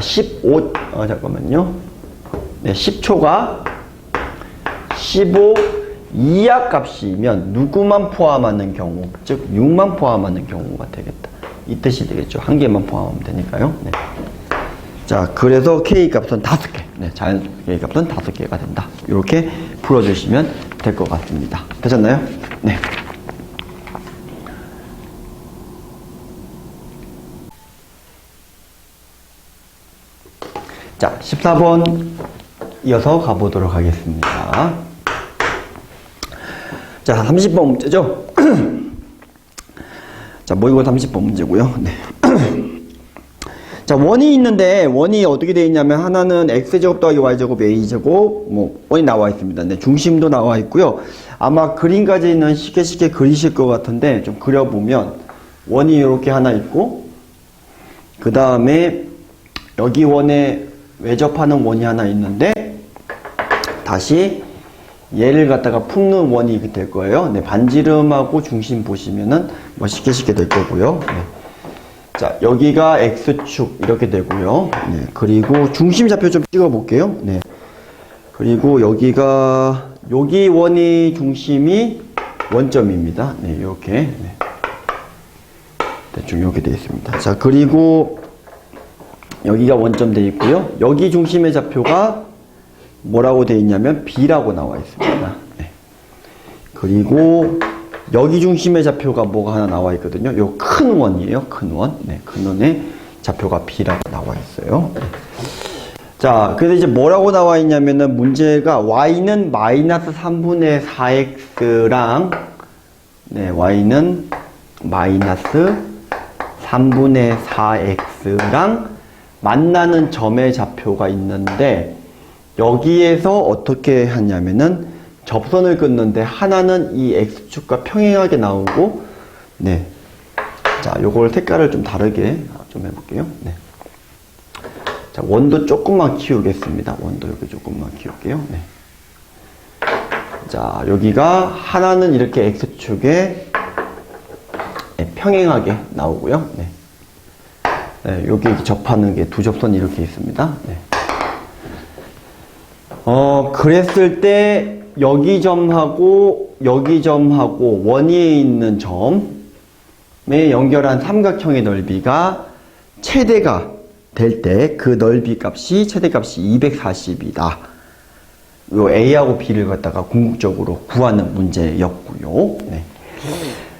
15 잠깐만요. 네, 10초가 15 이하 값이면 누구만 포함하는 경우, 즉 6만 포함하는 경우가 되겠다. 이 뜻이 되겠죠. 한 개만 포함하면 되니까요. 네. 자, 그래서 K 값은 5개. 네, 자연 K 값은 5개가 된다. 이렇게 풀어주시면 될 것 같습니다. 되셨나요? 네. 자, 14번 이어서 가보도록 하겠습니다. 자, 30번 문제죠? 자, 모의고 30번 문제고요. 네. 자, 원이 있는데 원이 어떻게 되어 있냐면 하나는 x제곱 더하기 y제곱 a제곱 뭐 원이 나와 있습니다. 네, 중심도 나와 있고요. 아마 그림까지는 쉽게 그리실 것 같은데 좀 그려보면 원이 이렇게 하나 있고 그 다음에 여기 원에 외접하는 원이 하나 있는데 다시 얘를 갖다가 품는 원이 될 거예요. 네, 반지름하고 중심 보시면은 뭐 쉽게 될 거고요. 네. 자, 여기가 x축 이렇게 되고요. 네, 그리고 중심 좌표 좀 찍어 볼게요. 네. 그리고 여기 원이 중심이 원점입니다. 네, 이렇게. 네. 대충 이렇게 되어 있습니다. 자, 그리고 여기가 원점 되어 있고요. 여기 중심의 좌표가 뭐라고 되어 있냐면 B라고 나와 있습니다. 네. 그리고 여기 중심의 좌표가 뭐가 하나 나와 있거든요. 요 큰 원이에요. 큰 원. 네, 큰 원의 좌표가 B라고 나와 있어요. 네. 자, 그래서 이제 뭐라고 나와 있냐면은 문제가 y는 마이너스 3분의 4x랑 네, y는 마이너스 3분의 4x랑 만나는 점의 좌표가 있는데 여기에서 어떻게 하냐면은 접선을 끊는데 하나는 이 x축과 평행하게 나오고 네. 자, 요걸 색깔을 좀 다르게 좀 해볼게요. 네. 자, 원도 조금만 키우겠습니다. 원도 여기 조금만 키울게요. 네. 자, 여기가 하나는 이렇게 x축에 네, 평행하게 나오고요. 네. 네, 여기 접하는 게 두 접선이 이렇게 있습니다. 네. 그랬을 때 여기 점하고 여기 점하고 원위에 있는 점에 연결한 삼각형의 넓이가 최대가 될 때 그 넓이 값이 최대값이 240이다. 요 A하고 B를 갖다가 궁극적으로 구하는 문제였고요. 네.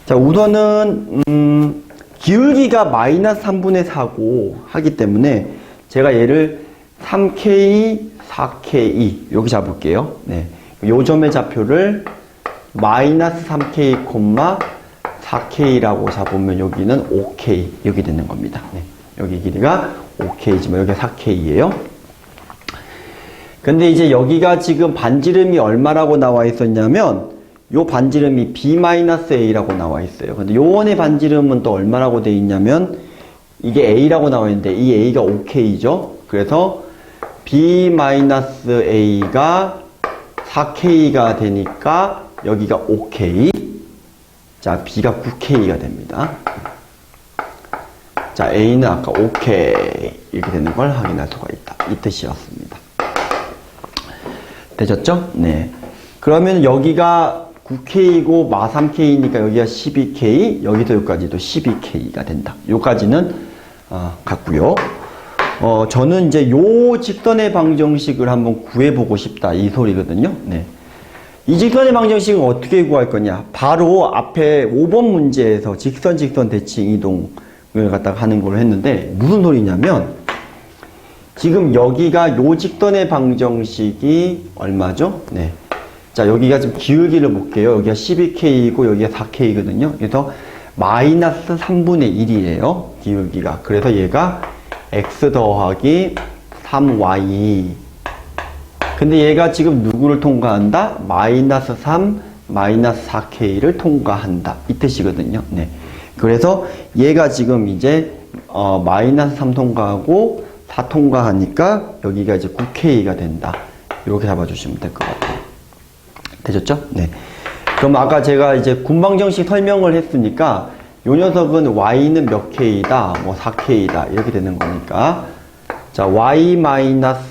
자, 우선은 기울기가 마이너스 3분의 4고 하기 때문에 제가 얘를 3K, 4K 여기 잡을게요. 네. 요 점의 좌표를 마이너스 3K, 4K라고 잡으면 여기는 5K 여기 되는 겁니다. 네. 여기 길이가 5K지만 여기가 4K예요. 근데 이제 여기가 지금 반지름이 얼마라고 나와 있었냐면 요 반지름이 B-A라고 나와 있어요. 근데 요 원의 반지름은 또 얼마라고 돼 있냐면 이게 A라고 나와 있는데 이 A가 5K죠. 그래서 B-A가 4K가 되니까 여기가 5K. 자, B가 9K가 됩니다. 자, A는 아까 5K 이렇게 되는 걸 확인할 수가 있다. 이 뜻이었습니다. 되셨죠? 네. 그러면 여기가 9K이고 마 3K니까 여기가 12K, 여기서 여기까지도 12K가 된다. 요까지는 같고요. 저는 이제 요 직선의 방정식을 한번 구해보고 싶다 이 소리거든요. 네. 이 직선의 방정식은 어떻게 구할 거냐? 바로 앞에 5번 문제에서 직선 대칭 이동을 갖다가 하는 걸 했는데 무슨 소리냐면 지금 여기가 요 직선의 방정식이 얼마죠? 네. 자, 여기가 지금 기울기를 볼게요. 여기가 12K이고 여기가 4K거든요. 그래서 마이너스 3분의 1이에요. 기울기가. 그래서 얘가 X 더하기 3Y. 근데 얘가 지금 누구를 통과한다? 마이너스 3, 마이너스 4K를 통과한다. 이 뜻이거든요. 네. 그래서 얘가 지금 이제 마이너스 3 통과하고 4 통과하니까 여기가 이제 9K가 된다. 이렇게 잡아주시면 될 것 같아요. 되셨죠? 네. 그럼 아까 제가 이제 군방정식 설명을 했으니까 요 녀석은 Y는 몇 K다? 뭐 4K다. 이렇게 되는 거니까. 자, Y-4K에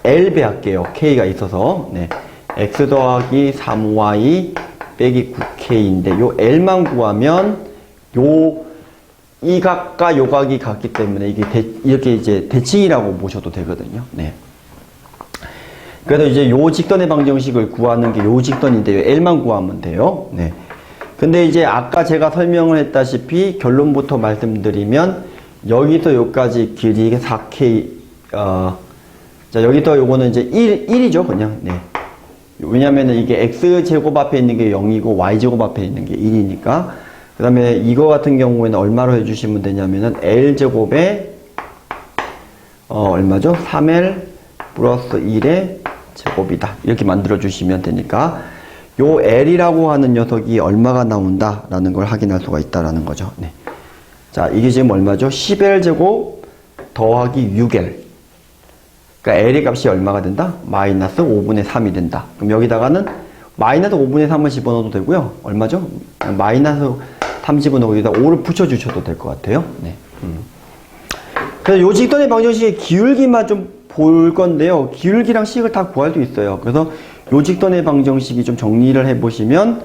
L배 할게요. K가 있어서. 네. X 더하기 3Y 빼기 9K인데 요 L만 구하면 이 각과 요 각이 같기 때문에 이게 이렇게 이제 대칭이라고 보셔도 되거든요. 네. 그래서 이제 요 직선의 방정식을 구하는 게 요 직선인데요. L만 구하면 돼요. 네. 근데 이제 아까 제가 설명을 했다시피 결론부터 말씀드리면 여기서 여기까지 길이가 4K, 자, 여기서 요거는 이제 1이죠. 그냥. 네. 왜냐면은 이게 X제곱 앞에 있는 게 0이고 Y제곱 앞에 있는 게 1이니까. 그 다음에 이거 같은 경우에는 얼마로 해주시면 되냐면은 L제곱에, 얼마죠? 3L 플러스 1의 제곱이다. 이렇게 만들어주시면 되니까, 요 L이라고 하는 녀석이 얼마가 나온다라는 걸 확인할 수가 있다라는 거죠. 네. 자, 이게 지금 얼마죠? 10L제곱 더하기 6L. 그러니까 L의 값이 얼마가 된다? 마이너스 5분의 3이 된다. 그럼 여기다가는 마이너스 5분의 3을 집어넣어도 되고요. 얼마죠? 마이너스 3 집어넣고 여기다 5를 붙여주셔도 될 것 같아요. 네. 그래서 요 직선의 방정식의 기울기만 좀 볼 건데요. 기울기랑 식을 다 구할 수 있어요. 그래서 요 직선의 방정식이 좀 정리를 해보시면,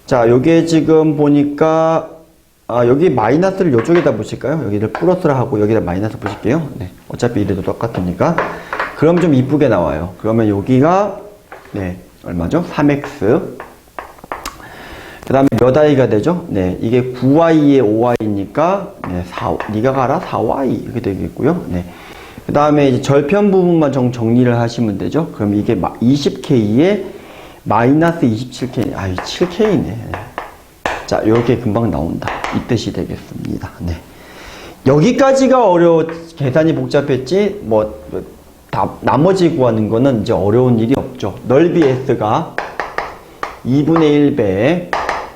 자, 요게 지금 보니까, 여기 마이너스를 요쪽에다 붙일까요? 여기를 플러스를 하고 여기다 마이너스 붙일게요. 네. 어차피 이래도 똑같으니까. 그럼 좀 이쁘게 나와요. 그러면 여기가, 네, 얼마죠? 3x. 그 다음에 몇 i가 되죠? 네, 이게 9i에 5i니까, 네, 니가 가라 4y. 이렇게 되겠고요. 네. 그 다음에 이제 절편 부분만 정리를 하시면 되죠. 그럼 이게 20k에 마이너스 27k. 7k네. 자, 이렇게 금방 나온다. 이 뜻이 되겠습니다. 네. 여기까지가 계산이 복잡했지, 나머지 구하는 거는 이제 어려운 일이 없죠. 넓이 S가 2분의 1배.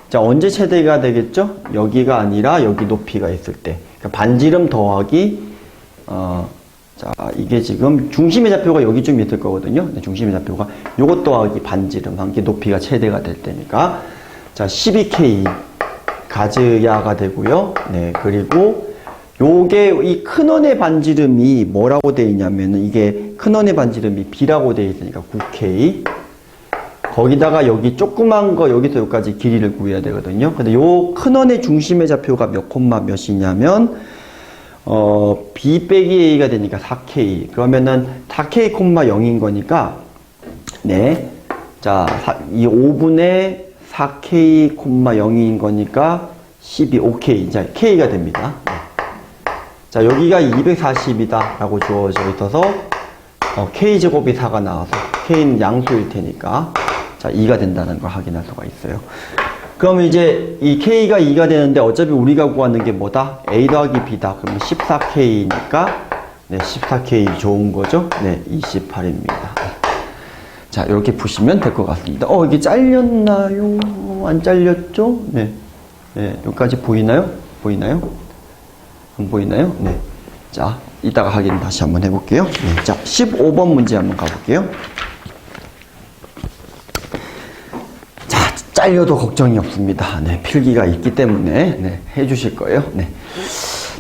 자, 언제 최대가 되겠죠? 여기가 아니라 여기 높이가 있을 때. 그러니까 반지름 더하기, 자, 이게 지금 중심의 좌표가 여기쯤 있을 거거든요. 네, 중심의 좌표가 요것 더하기 반지름, 함께 높이가 최대가 될 때니까. 자, 12K 가즈야가 되고요. 네, 그리고 요게 이 큰원의 반지름이 뭐라고 되어 있냐면은 이게 큰원의 반지름이 B라고 되어 있으니까 9K. 거기다가 여기 조그만 거 여기서 여기까지 길이를 구해야 되거든요. 근데 요 큰원의 중심의 좌표가 몇 콤마 몇이냐면 B 빼기 A가 되니까 4K. 그러면은 4K, 0인 거니까, 네. 자, 이 5분의 4K, 0인 거니까 12, OK. 이제 K가 됩니다. 자, 여기가 240이다 라고 주어져 있어서, K제곱이 4가 나와서, K는 양수일 테니까, 자, 2가 된다는 걸 확인할 수가 있어요. 그러면 이제 이 K가 2가 되는데 어차피 우리가 구하는 게 뭐다? A 더하기 B다. 그러면 14K니까, 네, 14K 좋은 거죠? 네, 28입니다. 자, 이렇게 보시면 될 것 같습니다. 이게 잘렸나요? 안 잘렸죠? 네. 네, 여기까지 보이나요? 보이나요? 안 보이나요? 네. 자, 이따가 확인 다시 한번 해볼게요. 네. 자, 15번 문제 한번 가볼게요. 자, 잘려도 걱정이 없습니다. 네, 필기가 있기 때문에, 네, 해주실 거예요. 네.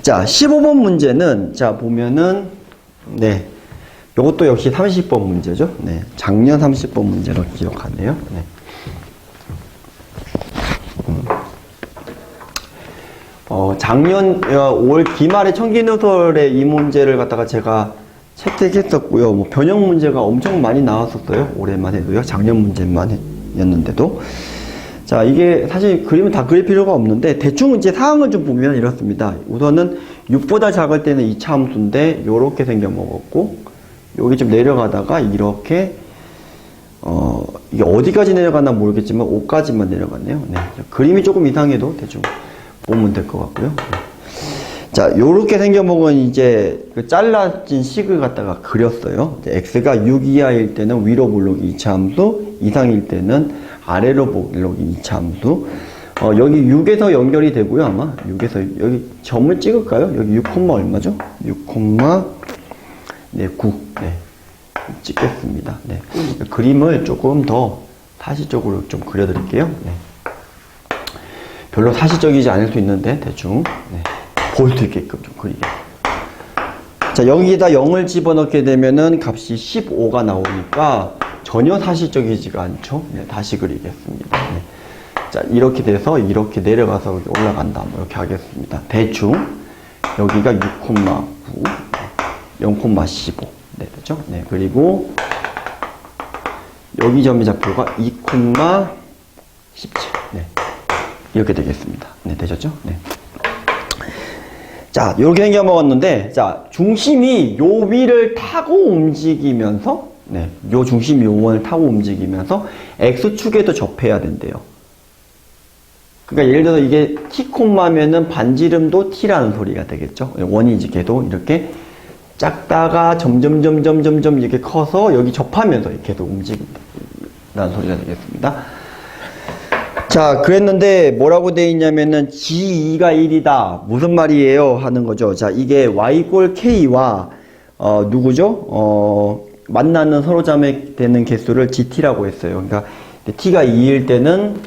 자, 15번 문제는, 자, 보면은, 네. 요것도 역시 30번 문제죠. 네. 작년 30번 문제로 기억하네요. 네. 작년 5월 기말에 청기누설에 이 문제를 갖다가 제가 채택했었고요. 뭐 변형 문제가 엄청 많이 나왔었어요. 올해만 해도요. 작년 문제만 였는데도. 자, 이게 사실 그림은 다 그릴 필요가 없는데 대충 이제 사항을 좀 보면 이렇습니다. 우선은 6보다 작을 때는 2차 함수인데 요렇게 생겨 먹었고, 여기 좀 내려가다가 이렇게 이게 어디까지 내려갔나 모르겠지만 5까지만 내려갔네요. 네. 그림이 조금 이상해도 대충 보면 될 것 같고요. 네. 자, 요렇게 생겨먹은 이제 그 잘라진 식을 갖다가 그렸어요. x가 6 이하일 때는 위로 볼록이 2차 함수, 이상일 때는 아래로 볼록이 2차 함수. 여기 6에서 연결이 되고요. 아마 6에서 여기 점을 찍을까요? 여기 6, 얼마죠? 6, 네, 9. 네. 찍겠습니다. 네. 그림을 조금 더 사실적으로 좀 그려드릴게요. 네. 별로 사실적이지 않을 수 있는데, 대충. 네. 볼 수 있게끔 좀 그리게. 자, 여기에다 0을 집어넣게 되면은 값이 15가 나오니까 전혀 사실적이지가 않죠. 네. 다시 그리겠습니다. 네. 자, 이렇게 돼서 이렇게 내려가서 올라간다. 뭐 이렇게 하겠습니다. 대충. 여기가 6,9. 0,15. 네, 되죠? 네, 그리고 여기 점의 좌표가 2,17. 네. 이렇게 되겠습니다. 네, 되셨죠? 네. 자, 이렇게 생겨 먹었는데, 자, 중심이 요 위를 타고 움직이면서, 네, 요 중심이 요 원을 타고 움직이면서 X축에도 접해야 된대요. 그러니까 예를 들어서 이게 T,면은 반지름도 T라는 소리가 되겠죠? 원이 이제 걔도 이렇게 작다가 점점 이렇게 커서 여기 접하면서 이렇게 계속 움직인다는 소리가 되겠습니다. 자, 그랬는데 뭐라고 되어 있냐면은 G2가 1이다. 무슨 말이에요? 하는 거죠. 자, 이게 Y 꼴 K와 누구죠? 만나는 서로 자매되는 개수를 GT라고 했어요. 그러니까 T가 2일 때는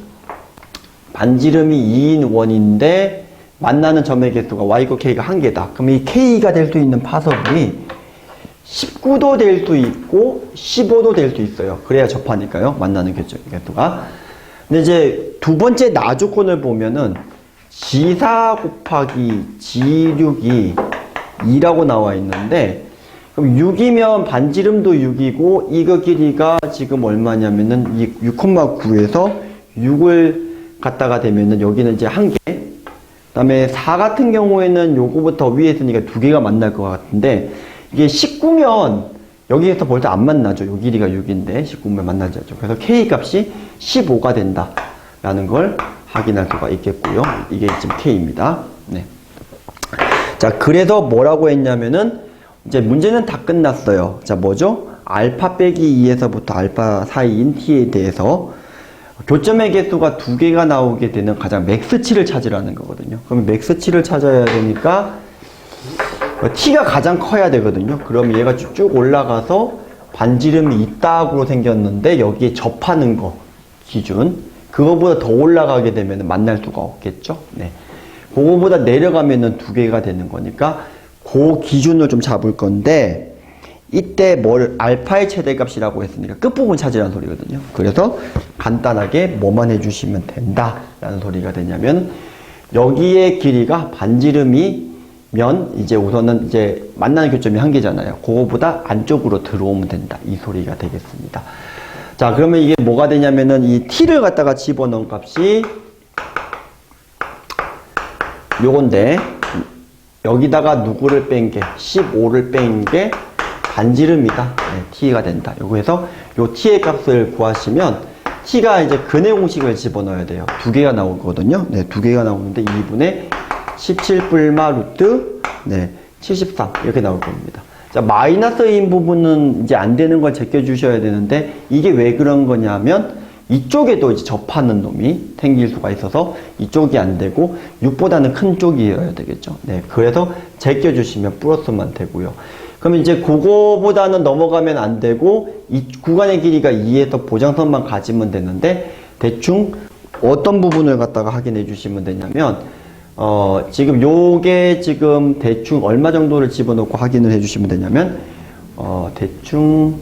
반지름이 2인 원인데 만나는 점의 개수가 Y 꼴 K가 1개다. 그럼 이 K가 될 수 있는 파석이 19도 될 수 있고 15도 될 수 있어요. 그래야 접하니까요. 만나는 개수가. 근데 이제 두 번째 나 조건을 보면은 G4 곱하기 G6이 2라고 나와 있는데, 그럼 6이면 반지름도 6이고 이거 길이가 지금 얼마냐면은 6,9에서 6을 갖다가 되면은 여기는 이제 1개. 그 다음에 4 같은 경우에는 요거부터 위에 있으니까 2개가 만날 것 같은데, 이게 19면 여기에서 벌써 안 만나죠. 요 길이가 6인데 19면 만나지 않죠. 그래서 K 값이 15가 된다 라는 걸 확인할 수가 있겠고요. 이게 지금 K입니다. 네. 자, 그래서 뭐라고 했냐면은 이제 문제는 다 끝났어요. 자, 뭐죠? 알파 빼기 2에서부터 알파 사이인 T에 대해서 교점의 개수가 2개가 나오게 되는 가장 맥스치를 찾으라는 거거든요. 그럼 맥스치를 찾아야 되니까 T가 가장 커야 되거든요. 그럼 얘가 쭉 올라가서 반지름이 이따구로 생겼는데 여기에 접하는 거 기준, 그거보다 더 올라가게 되면 만날 수가 없겠죠. 네. 그거보다 내려가면은 2개가 되는 거니까 그 기준을 좀 잡을 건데, 이때 알파의 최대값이라고 했으니까 끝부분 찾으라는 소리거든요. 그래서 간단하게 뭐만 해주시면 된다라는 소리가 되냐면, 여기의 길이가 반지름이 이제 우선은 이제 만나는 교점이 한 개잖아요. 그거보다 안쪽으로 들어오면 된다. 이 소리가 되겠습니다. 자, 그러면 이게 뭐가 되냐면은 이 t를 갖다가 집어넣은 값이 요건데, 여기다가 누구를 뺀 게, 15를 뺀 게 반지름이다. 네, t가 된다. 요거에서 요 t의 값을 구하시면, t가 이제 근의 공식을 집어넣어야 돼요. 두 개가 나오거든요. 네, 두 개가 나오는데 2분의 17 불마 루트, 네, 73. 이렇게 나올 겁니다. 자, 마이너스인 부분은 이제 안 되는 걸 제껴주셔야 되는데, 이게 왜 그런 거냐면, 이쪽에도 이제 접하는 놈이 생길 수가 있어서 이쪽이 안 되고 6보다는 큰 쪽이어야 되겠죠. 네, 그래서 제껴주시면 플러스만 되고요. 그러면 이제 그거보다는 넘어가면 안 되고 이 구간의 길이가 2에서 보장선만 가지면 되는데 대충 어떤 부분을 갖다가 확인해 주시면 되냐면 지금 요게 지금 대충 얼마 정도를 집어넣고 확인을 해 주시면 되냐면 대충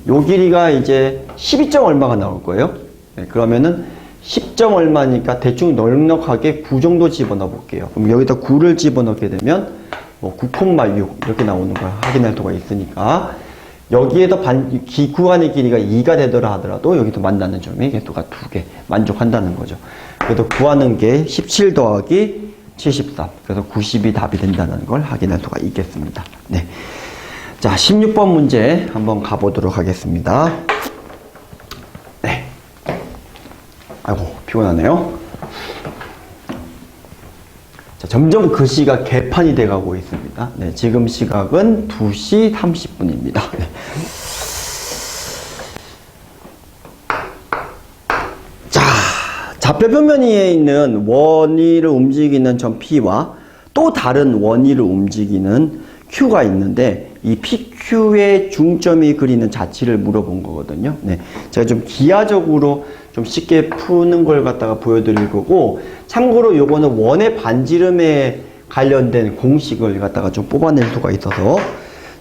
요 길이가 이제 12점 얼마가 나올 거예요. 네, 그러면은 10점 얼마니까 대충 넉넉하게 9 정도 집어넣어 볼게요. 그럼 여기다 9를 집어넣게 되면 뭐 9,6 이렇게 나오는 걸 확인할 수가 있으니까 여기에서 구간의 길이가 2가 되더라 하더라도 여기서 만나는 점이 개수가 2개 만족한다는 거죠. 그래서 구하는 게 17 더하기 73. 그래서 90이 답이 된다는 걸 확인할 수가 있겠습니다. 네. 자, 16번 문제 한번 가보도록 하겠습니다. 네. 아이고, 피곤하네요. 자, 점점 글씨가 개판이 돼가고 있습니다. 네, 지금 시각은 2시 30분입니다. 네. 자, 좌표 표면위에 있는 원위를 움직이는 점 P와 또 다른 원위를 움직이는 Q가 있는데 이 PQ의 중점이 그리는 자치를 물어본 거거든요. 네, 제가 좀 기하적으로 좀 쉽게 푸는 걸 갖다가 보여드릴 거고 참고로 요거는 원의 반지름에 관련된 공식을 갖다가 좀 뽑아낼 수가 있어서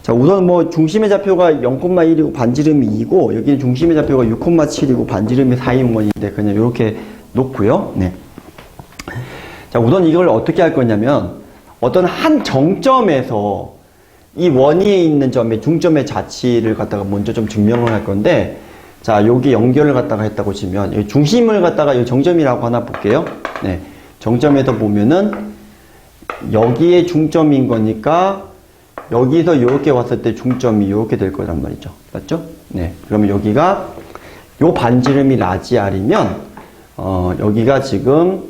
자, 우선 뭐 중심의 좌표가 0,1이고 반지름이 2고 여기는 중심의 좌표가 6,7이고 반지름이 4인 원인데 그냥 이렇게 놓고요. 네. 자, 우선 이걸 어떻게 할 거냐면 어떤 한 정점에서 이 원위에 있는 점의 중점의 자치를 갖다가 먼저 좀 증명을 할 건데 자, 여기 연결을 갖다가 했다고 치면 여기 중심을 갖다가 이 정점이라고 하나 볼게요. 네. 정점에서 보면은 여기에 중점인 거니까 여기서 이렇게 왔을 때 중점이 이렇게 될 거란 말이죠. 맞죠? 네. 그러면 여기가 요 반지름이 라지 R이면 여기가 지금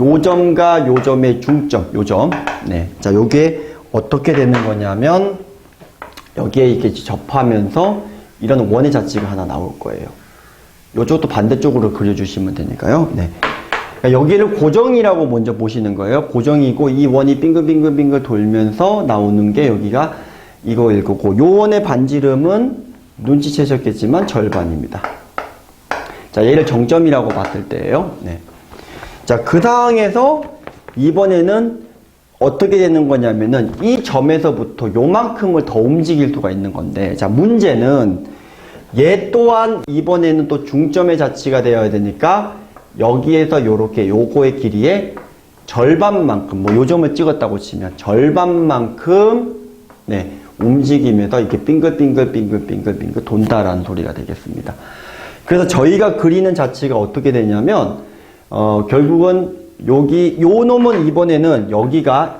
요 점과 요 점의 중점, 요 점. 네. 자, 요게 어떻게 되는 거냐면 여기에 이렇게 접하면서 이런 원의 자치가 하나 나올 거예요. 요쪽도 반대쪽으로 그려주시면 되니까요. 네. 그러니까 여기를 고정이라고 먼저 보시는 거예요. 고정이고 이 원이 빙글빙글빙글 돌면서 나오는 게 여기가 이거일 거고 요 원의 반지름은 눈치채셨겠지만 절반입니다. 자, 얘를 정점이라고 봤을 때예요. 네. 자, 그 상황에서 이번에는 어떻게 되는 거냐면은 이 점에서부터 요만큼을 더 움직일 수가 있는 건데 자, 문제는 얘 또한 이번에는 또 중점의 자치가 되어야 되니까 여기에서 요렇게 요거의 길이의 절반만큼 뭐 요 점을 찍었다고 치면 절반만큼 네, 움직이면서 이렇게 빙글빙글 돈다라는 소리가 되겠습니다. 그래서 저희가 그리는 자치가 어떻게 되냐면 결국은 여기 요 놈은 이번에는 여기가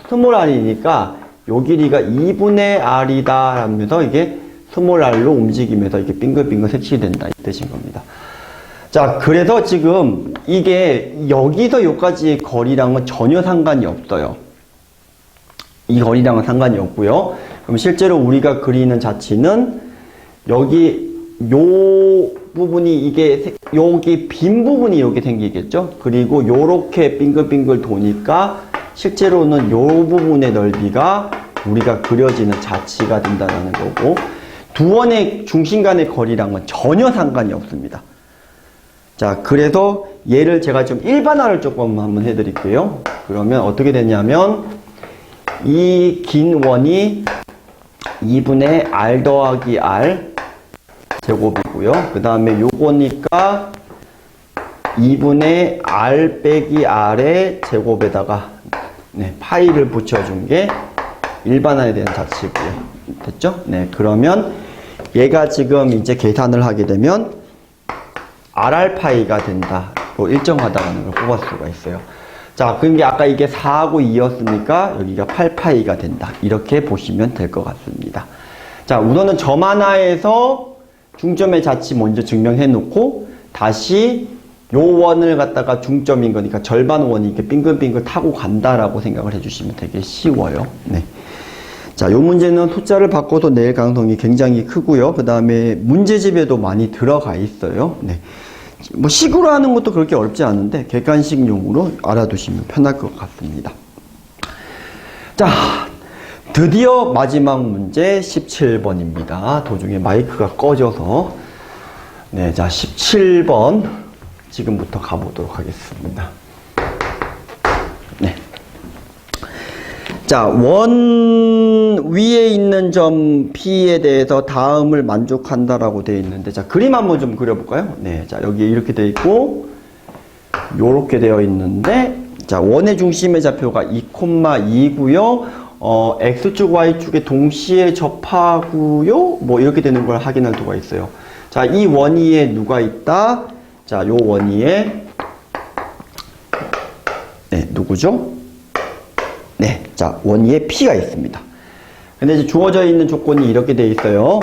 스몰 r이니까 요 길이가 2분의 r이다 하면서 이게 스몰 r로 움직이면서 이렇게 빙글빙글 색칠이 된다 이 뜻인 겁니다. 자, 그래서 지금 이게 여기서 여기까지의 거리랑은 전혀 상관이 없어요. 이 거리랑은 상관이 없고요. 그럼 실제로 우리가 그리는 자치는 여기 요 부분이 이게 여기 빈 부분이 여기 생기겠죠. 그리고 요렇게 빙글빙글 도니까 실제로는 요 부분의 넓이가 우리가 그려지는 자치가 된다는 거고 두 원의 중심 간의 거리랑은 전혀 상관이 없습니다. 자, 그래서 얘를 제가 좀 일반화를 조금 한번 해드릴게요. 그러면 어떻게 되냐면 이 긴 원이 2분의 r 더하기 r 제곱이고요. 그 다음에 요거니까 2분의 r 빼기 r의 제곱에다가 네, 파이를 붙여준 게 일반화에 대한 자치고요. 됐죠? 네, 그러면 얘가 지금 이제 계산을 하게 되면 RR파이가 된다로 일정하다는 걸 뽑을 수가 있어요. 자, 그게 아까 이게 4하고 2였으니까 여기가 8파이가 된다. 이렇게 보시면 될 것 같습니다. 자, 우선은 점 하나에서 중점의 자치 먼저 증명해 놓고 다시 요 원을 갖다가 중점인 거니까 절반 원이 이렇게 빙글빙글 타고 간다라고 생각을 해주시면 되게 쉬워요. 네. 자, 요 문제는 숫자를 바꿔서 낼 가능성이 굉장히 크고요. 그 다음에 문제집에도 많이 들어가 있어요. 네. 뭐 식으로 하는 것도 그렇게 어렵지 않은데 객관식용으로 알아두시면 편할 것 같습니다. 자, 드디어 마지막 문제 17번입니다. 도중에 마이크가 꺼져서 네, 자 17번 지금부터 가보도록 하겠습니다. 네. 자, 원 위에 있는 점 P에 대해서 다음을 만족한다라고 되어 있는데, 자, 그림 한번 좀 그려볼까요? 네, 자, 여기 이렇게 되어 있고, 요렇게 되어 있는데, 자, 원의 중심의 좌표가 2,2고요. X축, Y축에 동시에 접하고요. 뭐, 이렇게 되는 걸 확인할 수가 있어요. 자, 이 원 위에 누가 있다? 자, 요 원 위에, 네, 누구죠? 네, 자, 원 위에 P가 있습니다. 근데 이제 주어져 있는 조건이 이렇게 돼 있어요.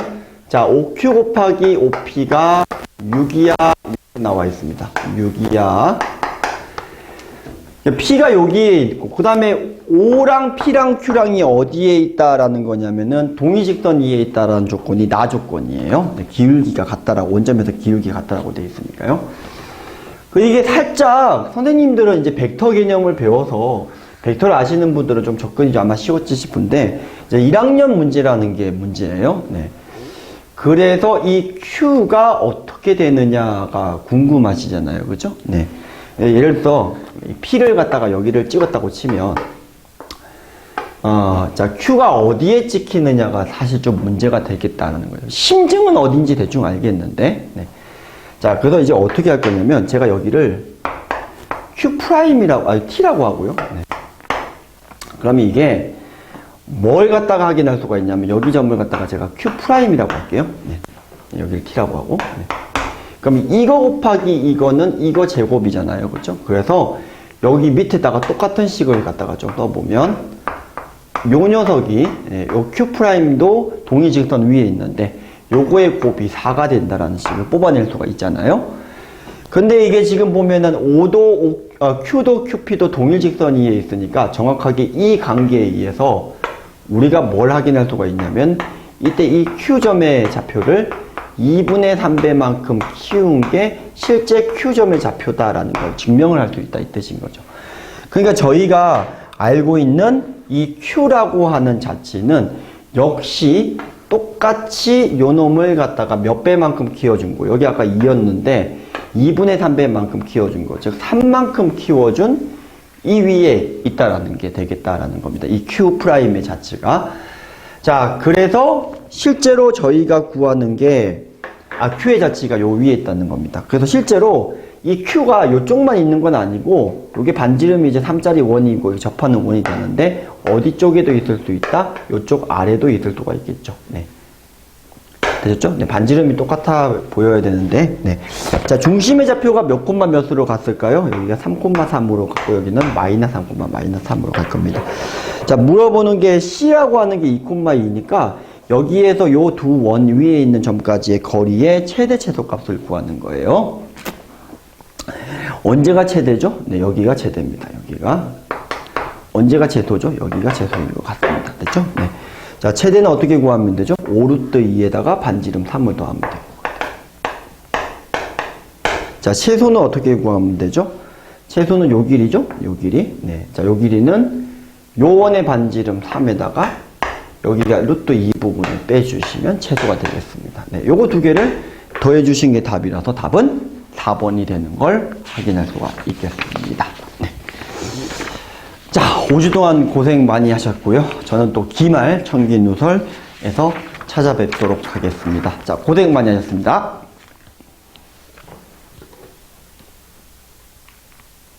자, OQ 곱하기 OP가 6이야, 이렇게 나와 있습니다. 6이야. P가 여기에 있고, 그 다음에 O랑 P랑 Q랑이 어디에 있다라는 거냐면은 동의직선 위에 있다라는 조건이 나 조건이에요. 기울기가 같다라고, 원점에서 기울기가 같다라고 돼 있으니까요. 이게 살짝 선생님들은 이제 벡터 개념을 배워서 벡터를 아시는 분들은 좀 접근이 좀 아마 쉬웠지 싶은데, 이제 1학년 문제라는 게 문제예요. 네. 그래서 이 Q가 어떻게 되느냐가 궁금하시잖아요. 그죠? 네. 예를 들어서 P를 갖다가 여기를 찍었다고 치면, 자, Q가 어디에 찍히느냐가 사실 좀 문제가 되겠다는 거예요. 심증은 어딘지 대충 알겠는데, 네. 자, 그래서 이제 어떻게 할 거냐면, 제가 여기를 Q'이라고, T라고 하고요. 네. 그러면 이게 뭘 갖다가 확인할 수가 있냐면 여기 점을 갖다가 제가 Q'이라고 할게요. 네. 여기를 T라고 하고. 네. 그럼 이거 곱하기 이거는 이거 제곱이잖아요. 그렇죠? 그래서 여기 밑에다가 똑같은 식을 갖다가 좀 써보면 요 녀석이 요 Q'도 동의직선 위에 있는데 요거의 곱이 4가 된다라는 식을 뽑아낼 수가 있잖아요. 근데 이게 지금 보면은 Q도 QP도 동일직선 위에 있으니까 정확하게 이 관계에 의해서 우리가 뭘 확인할 수가 있냐면 이때 이 Q점의 좌표를 2분의 3배만큼 키운 게 실제 Q점의 좌표다라는 걸 증명을 할 수 있다 이 뜻인 거죠. 그러니까 저희가 알고 있는 이 Q라고 하는 자치는 역시 똑같이 요 놈을 갖다가 몇 배만큼 키워준 거. 여기 아까 2였는데 2분의 3배만큼 키워준 거. 즉 3만큼 키워준 이 위에 있다라는 게 되겠다라는 겁니다. 이 Q'의 자체가. 자, 그래서 실제로 저희가 구하는 게 Q의 자치가 요 위에 있다는 겁니다. 그래서 실제로 이 Q가 요쪽만 있는 건 아니고 요게 반지름이 이제 3짜리 원이고 접하는 원이 되는데 어디 쪽에도 있을 수 있다? 요쪽 아래도 있을 수가 있겠죠. 네. 되셨죠? 네, 반지름이 똑같아 보여야 되는데, 네. 자, 중심의 좌표가 몇 콤마 몇으로 갔을까요? 여기가 3,3으로 갔고, 여기는 마이너스 3,-3으로 갈 겁니다. 자, 물어보는 게 C라고 하는 게 2,2니까, 여기에서 요 두 원 위에 있는 점까지의 거리의 최대 최소값을 구하는 거예요. 언제가 최대죠? 네, 여기가 최대입니다. 여기가. 언제가 최소죠? 여기가 최소인 것 같습니다. 됐죠? 네. 자, 최대는 어떻게 구하면 되죠? 5루트 2에다가 반지름 3을 더하면 되고. 자, 최소는 어떻게 구하면 되죠? 최소는 요 길이죠? 요 길이. 네. 자, 요 길이는 요 원의 반지름 3에다가 여기가 루트 2 부분을 빼주시면 최소가 되겠습니다. 네. 요거 두 개를 더해주신 게 답이라서 답은 4번이 되는 걸 확인할 수가 있겠습니다. 네. 자, 5주 동안 고생 많이 하셨고요. 저는 또 기말 청기누설에서 찾아뵙도록 하겠습니다. 자, 고생 많이 하셨습니다.